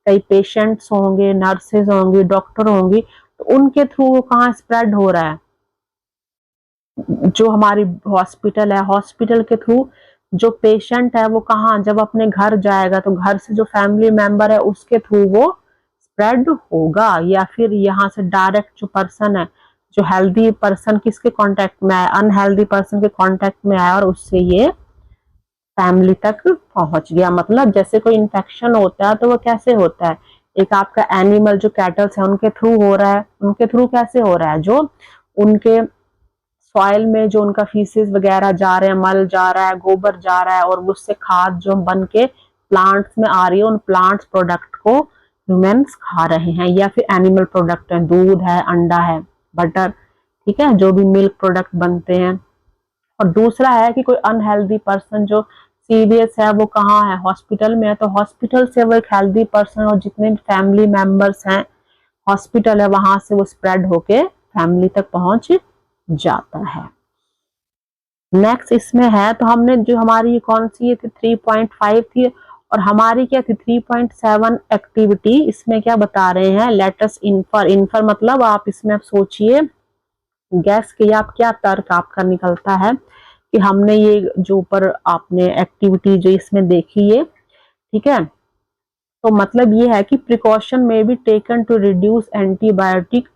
कई पेशेंट्स होंगे, नर्सेज होंगी, डॉक्टर होंगी, तो उनके थ्रू वो कहाँ स्प्रेड हो रहा है, जो हमारी हॉस्पिटल है, हॉस्पिटल के थ्रू जो पेशेंट है वो कहाँ, जब अपने घर जाएगा तो घर से जो फैमिली मेंबर है उसके थ्रू वो स्प्रेड होगा, या फिर यहाँ से डायरेक्ट जो पर्सन है, जो हेल्दी पर्सन किसके कांटेक्ट में आया, अनहेल्दी पर्सन के कांटेक्ट में आया और उससे ये फैमिली तक पहुंच गया। मतलब जैसे कोई इन्फेक्शन होता है तो वो कैसे होता है, एक आपका एनिमल जो कैटल्स है उनके थ्रू हो रहा है, उनके थ्रू कैसे हो रहा है, जो उनके सॉइल में जो उनका फीसिस वगैरह जा रहे हैं, मल जा रहा है, गोबर जा रहा है, और उससे खाद जो बन के प्लांट्स में आ रही है, उन प्लांट्स प्रोडक्ट को ह्यूमंस खा रहे हैं, या फिर एनिमल प्रोडक्ट है, दूध है, अंडा है, बटर, ठीक है, जो भी मिल्क प्रोडक्ट बनते हैं। और दूसरा है कि कोई अनहेल्दी पर्सन जो सीरियस है वो कहाँ है, हॉस्पिटल में है, तो हॉस्पिटल से वो एक हेल्दी पर्सन और जितने भी फैमिली मेंबर्स हैं, हॉस्पिटल है वहां से वो स्प्रेड होके फैमिली तक पहुंच जाता है। नेक्स्ट इसमें है, तो हमने जो हमारी कौन सी ये थी 3.5 थी, और हमारी क्या थी 3.7 एक्टिविटी, इसमें क्या बता रहे हैं, लेटस इन्फर, इन्फर मतलब आप इसमें आप सोचिए, गैस के आप क्या तर्क आपका निकलता है कि हमने ये जो ऊपर आपने एक्टिविटी जो इसमें देखी है, ठीक है, तो मतलब ये है कि प्रिकॉशन में be taken to reduce antibiotic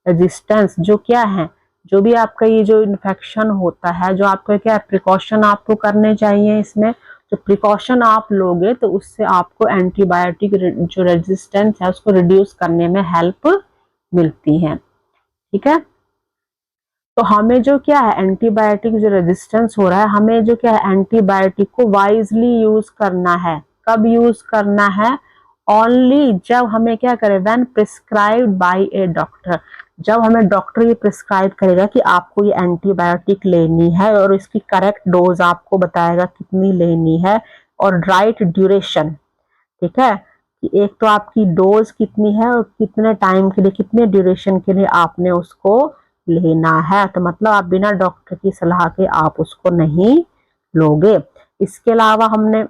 resistance, जो क्या है, जो भी आपका ये जो इन्फेक्शन होता है, जो आपको क्या प्रिकॉशन आपको करने चाहिए, इसमें जो प्रिकॉशन आप लोगे तो उससे आपको एंटीबायोटिक जो रेजिस्टेंस है उसको रिड्यूस करने में हेल्प मिलती है, ठीक है। तो हमें जो क्या है एंटीबायोटिक जो रेजिस्टेंस हो रहा है, हमें जो क्या है एंटीबायोटिक को वाइजली यूज करना है, कब यूज करना है, ओनली जब हमें क्या करे, when prescribed bye A doctor, जब हमें डॉक्टर ये प्रिस्क्राइब करेगा कि आपको ये एंटीबायोटिक लेनी है, और इसकी करेक्ट डोज आपको बताएगा कितनी लेनी है, और राइट ड्यूरेशन, ठीक है, कि एक तो आपकी डोज कितनी है और कितने टाइम के लिए, कितने ड्यूरेशन के लिए आपने उसको लेना है, तो मतलब आप बिना डॉक्टर की सलाह के आप उसको नहीं लोगे। इसके अलावा हमने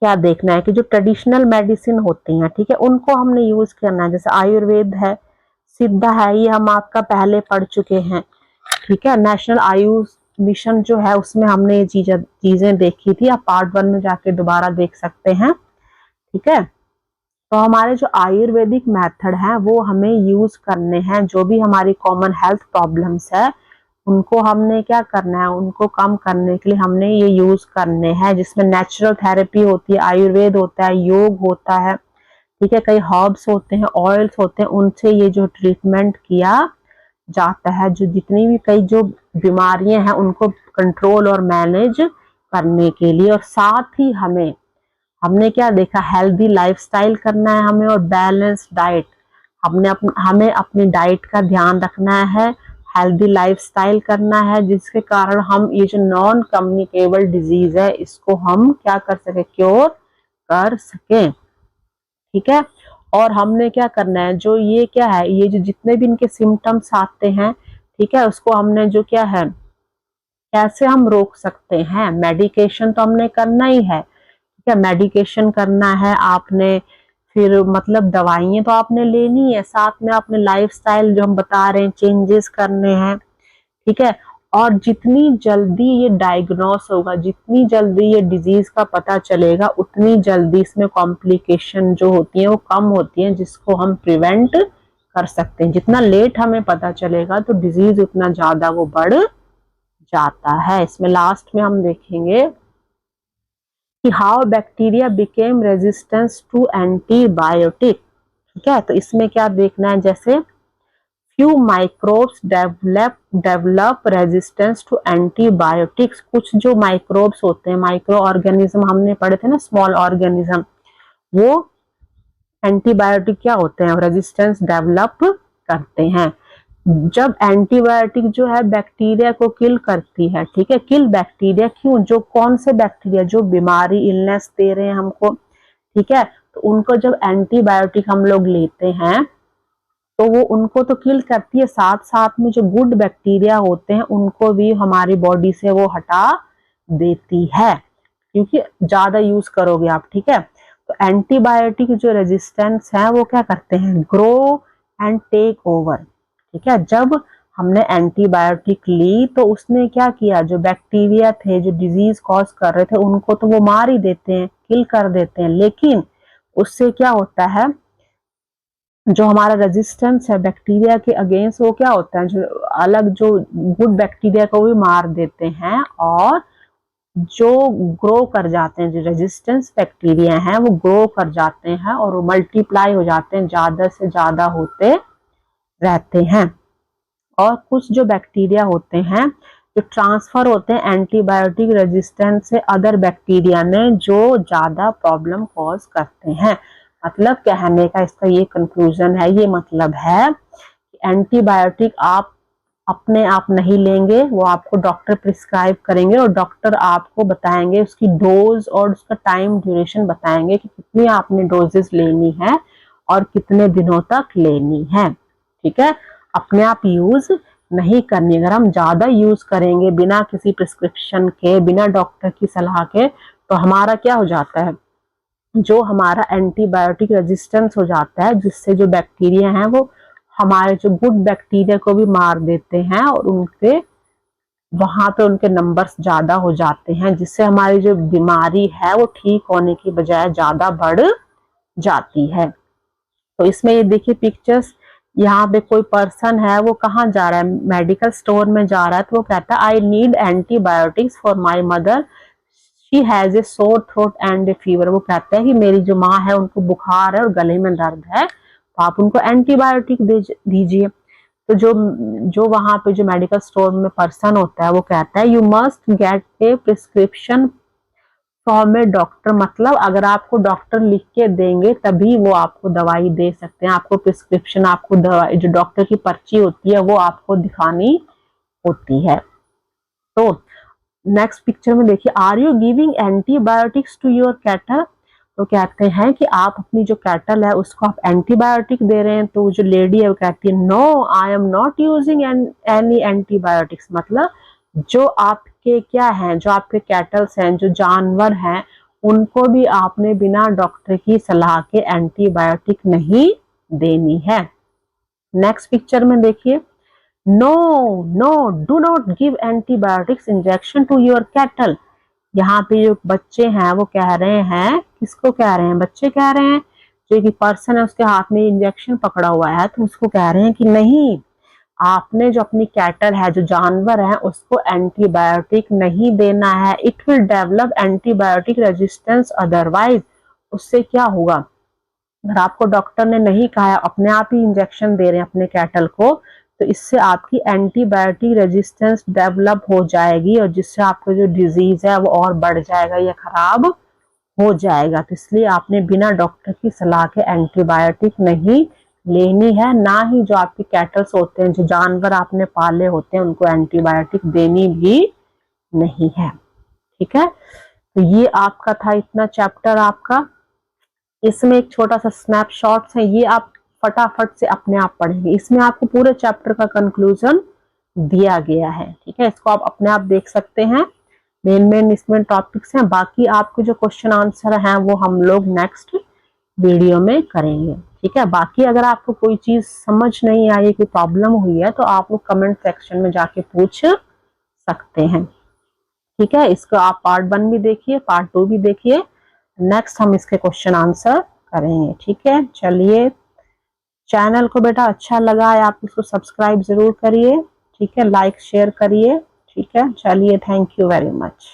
क्या देखना है कि जो ट्रेडिशनल मेडिसिन होती हैं, ठीक है, उनको हमने यूज करना है। जैसे आयुर्वेद है, सिद्धा है, ये हम आपका पहले पढ़ चुके हैं, ठीक है। नेशनल आयुष मिशन जो है उसमें हमने ये चीजें देखी थी, आप पार्ट 1 में जाके दोबारा देख सकते हैं, ठीक है। तो हमारे जो आयुर्वेदिक मेथड है वो हमें यूज करने हैं। जो भी हमारी कॉमन हेल्थ प्रॉब्लम्स है उनको हमने क्या करना है, उनको कम करने के लिए हमने ये यूज करने हैं, जिसमें नेचुरल थेरेपी होती है, आयुर्वेद होता है, योग होता है, ठीक है, कई हर्ब्स होते हैं, ऑयल्स होते हैं, उनसे ये जो ट्रीटमेंट किया जाता है। जो जितनी भी कई जो बीमारियां हैं उनको कंट्रोल और मैनेज करने के लिए। और साथ ही हमने क्या देखा, हेल्दी लाइफस्टाइल करना है हमें, और बैलेंस्ड डाइट। हमें अपनी डाइट का ध्यान रखना है, हेल्दी लाइफस्टाइल करना है, जिसके कारण हम ये जो नॉन कम्युनिकेबल डिजीज है इसको हम क्या कर सके, क्योर कर सके, ठीक है। और हमने क्या करना है, जो ये क्या है, ये जो जितने भी इनके सिम्टम्स आते हैं, ठीक है, उसको हमने जो क्या है, कैसे हम रोक सकते हैं। मेडिकेशन तो हमने करना ही है, ठीक है, मेडिकेशन करना है आपने, फिर मतलब दवाइयां तो आपने लेनी है, साथ में अपने लाइफस्टाइल जो हम बता रहे हैं चेंजेस करने हैं, ठीक है। और जितनी जल्दी ये डायग्नोस होगा, जितनी जल्दी ये डिजीज का पता चलेगा, उतनी जल्दी इसमें कॉम्प्लिकेशन जो होती है वो कम होती है, जिसको हम प्रिवेंट कर सकते हैं। जितना लेट हमें पता चलेगा तो डिजीज उतना ज्यादा वो बढ़ जाता है। इसमें लास्ट में हम देखेंगे कि how bacteria became resistance to antibiotic, ठीक है। तो इसमें क्या देखना है, जैसे few microbes develop resistance to antibiotics. कुछ जो माइक्रोब्स होते हैं, माइक्रो ऑर्गेनिज्म हमने पढ़े थे ना, स्मॉल ऑर्गेनिज्म, वो एंटीबायोटिक क्या होते हैं, रेजिस्टेंस डेवलप करते हैं। जब एंटीबायोटिक जो है बैक्टीरिया को किल करती है, ठीक है, किल बैक्टीरिया, क्यों, जो कौन से बैक्टीरिया जो बीमारी इलनेस दे रहे हैं हमको, ठीक है, तो उनको जब एंटीबायोटिक हम लोग लेते हैं तो वो उनको तो किल करती है, साथ साथ में जो गुड बैक्टीरिया होते हैं उनको भी हमारी बॉडी से वो हटा देती है, क्योंकि ज्यादा यूज करोगे आप, ठीक है। तो एंटीबायोटिक जो रेजिस्टेंस है वो क्या करते हैं, ग्रो एंड टेक ओवर, ठीक है। जब हमने एंटीबायोटिक ली तो उसने क्या किया, जो बैक्टीरिया थे जो डिजीज कॉज कर रहे थे उनको तो वो मार ही देते हैं, किल कर देते हैं, लेकिन उससे क्या होता है, जो हमारा रेजिस्टेंस है बैक्टीरिया के अगेंस्ट वो क्या होता है, जो अलग जो गुड बैक्टीरिया को भी मार देते हैं, और जो ग्रो कर जाते हैं, जो रेजिस्टेंस बैक्टीरिया हैं वो ग्रो कर जाते हैं और वो मल्टीप्लाई हो जाते हैं, ज्यादा से ज्यादा होते रहते हैं। और कुछ जो बैक्टीरिया होते हैं जो ट्रांसफर होते हैं एंटीबायोटिक रेजिस्टेंस से अदर बैक्टीरिया में, जो ज्यादा प्रॉब्लम कॉज करते हैं। मतलब कहने का इसका ये कंक्लूजन है, ये मतलब है कि एंटीबायोटिक आप अपने आप नहीं लेंगे, वो आपको डॉक्टर प्रिस्क्राइब करेंगे और डॉक्टर आपको बताएंगे उसकी डोज और उसका टाइम ड्यूरेशन बताएंगे कि कितनी आपने डोजेस लेनी है और कितने दिनों तक लेनी है, ठीक है। अपने आप यूज नहीं करनी। अगर हम ज्यादा यूज करेंगे बिना किसी प्रिस्क्रिप्शन के, बिना डॉक्टर की सलाह के, तो हमारा क्या हो जाता है, जो हमारा एंटीबायोटिक रेजिस्टेंस हो जाता है, जिससे जो बैक्टीरिया हैं वो हमारे जो गुड बैक्टीरिया को भी मार देते हैं और उनके वहां पे उनके नंबर्स ज्यादा हो जाते हैं, जिससे हमारी जो बीमारी है वो ठीक होने की बजाय ज्यादा बढ़ जाती है। तो इसमें ये देखिए पिक्चर्स, यहाँ पे कोई पर्सन है वो कहाँ जा रहा है, मेडिकल स्टोर में जा रहा है, तो वो कहता है I need antibiotics for my mother, she has a sore throat and A fever. वो कहते हैं कि मेरी जो माँ है उनको बुखार है और गले में दर्द है, तो आप उनको एंटीबायोटिक दीजिए। तो जो वहां पे जो मेडिकल स्टोर में पर्सन होता है वो कहता है you must get A prescription from A doctor. मतलब अगर आपको डॉक्टर लिख के देंगे तभी वो आपको दवाई दे सकते हैं, आपको प्रिस्क्रिप्शन, आपको दवाई जो डॉक्टर की पर्ची होती है वो आपको दिखानी होती है। तो नेक्स्ट पिक्चर में देखिए, are you giving antibiotics to your cattle. तो कहते हैं कि आप अपनी जो कैटल है उसको आप एंटीबायोटिक दे रहे हैं। तो जो लेडी है वो कहती है no I am not using any antibiotics. मतलब जो आपके क्या हैं, जो आपके कैटल्स हैं, जो जानवर हैं, उनको भी आपने बिना डॉक्टर की सलाह के एंटीबायोटिक नहीं देनी है। नेक्स्ट पिक्चर में देखिए, no no do not give antibiotics injection to your cattle. यहाँ पे जो बच्चे हैं वो कह रहे हैं, किसको कह रहे हैं, बच्चे कह रहे हैं, जो कि पर्सन है उसके हाथ में इंजेक्शन पकड़ा हुआ है, तो उसको कह रहे हैं कि नहीं, आपने जो अपनी कैटल है, जो जानवर है, उसको एंटीबायोटिक नहीं देना है। It will develop antibiotic resistance otherwise. उससे क्या होगा, अगर आपको डॉक्टर ने नहीं कहा, अपने आप ही इंजेक्शन दे रहे हैं अपने कैटल को, तो इससे आपकी एंटीबायोटिक रेजिस्टेंस डेवलप हो जाएगी और जिससे आपका जो डिजीज है वो और बढ़ जाएगा या खराब हो जाएगा। तो इसलिए आपने बिना डॉक्टर की सलाह के एंटीबायोटिक नहीं लेनी है, ना ही जो आपके कैटल्स होते हैं, जो जानवर आपने पाले होते हैं, उनको एंटीबायोटिक देनी भी नहीं है। ठीक है, तो ये आपका था इतना चैप्टर आपका। इसमें एक छोटा सा स्नैपशॉट्स है, ये आप फटाफट से अपने आप पढ़ेंगे। इसमें आपको पूरे चैप्टर का कंक्लूजन दिया गया है। ठीक है, इसको आप अपने आप देख सकते हैं। मेन इसमें टॉपिक्स हैं, बाकी आपके जो क्वेश्चन आंसर हैं वो हम लोग नेक्स्ट वीडियो में करेंगे। ठीक है, बाकी अगर आपको कोई चीज समझ नहीं आई, कोई प्रॉब्लम हुई है, तो आप लोग कमेंट सेक्शन में जाके पूछ सकते हैं। ठीक है, इसको आप पार्ट 1 भी देखिए, पार्ट 2 भी देखिए, नेक्स्ट हम इसके क्वेश्चन आंसर करेंगे। ठीक है, चलिए, चैनल को बेटा अच्छा लगा है आप इसको सब्सक्राइब जरूर करिए। ठीक है, लाइक शेयर करिए। ठीक है, चलिए, थैंक यू वेरी मच।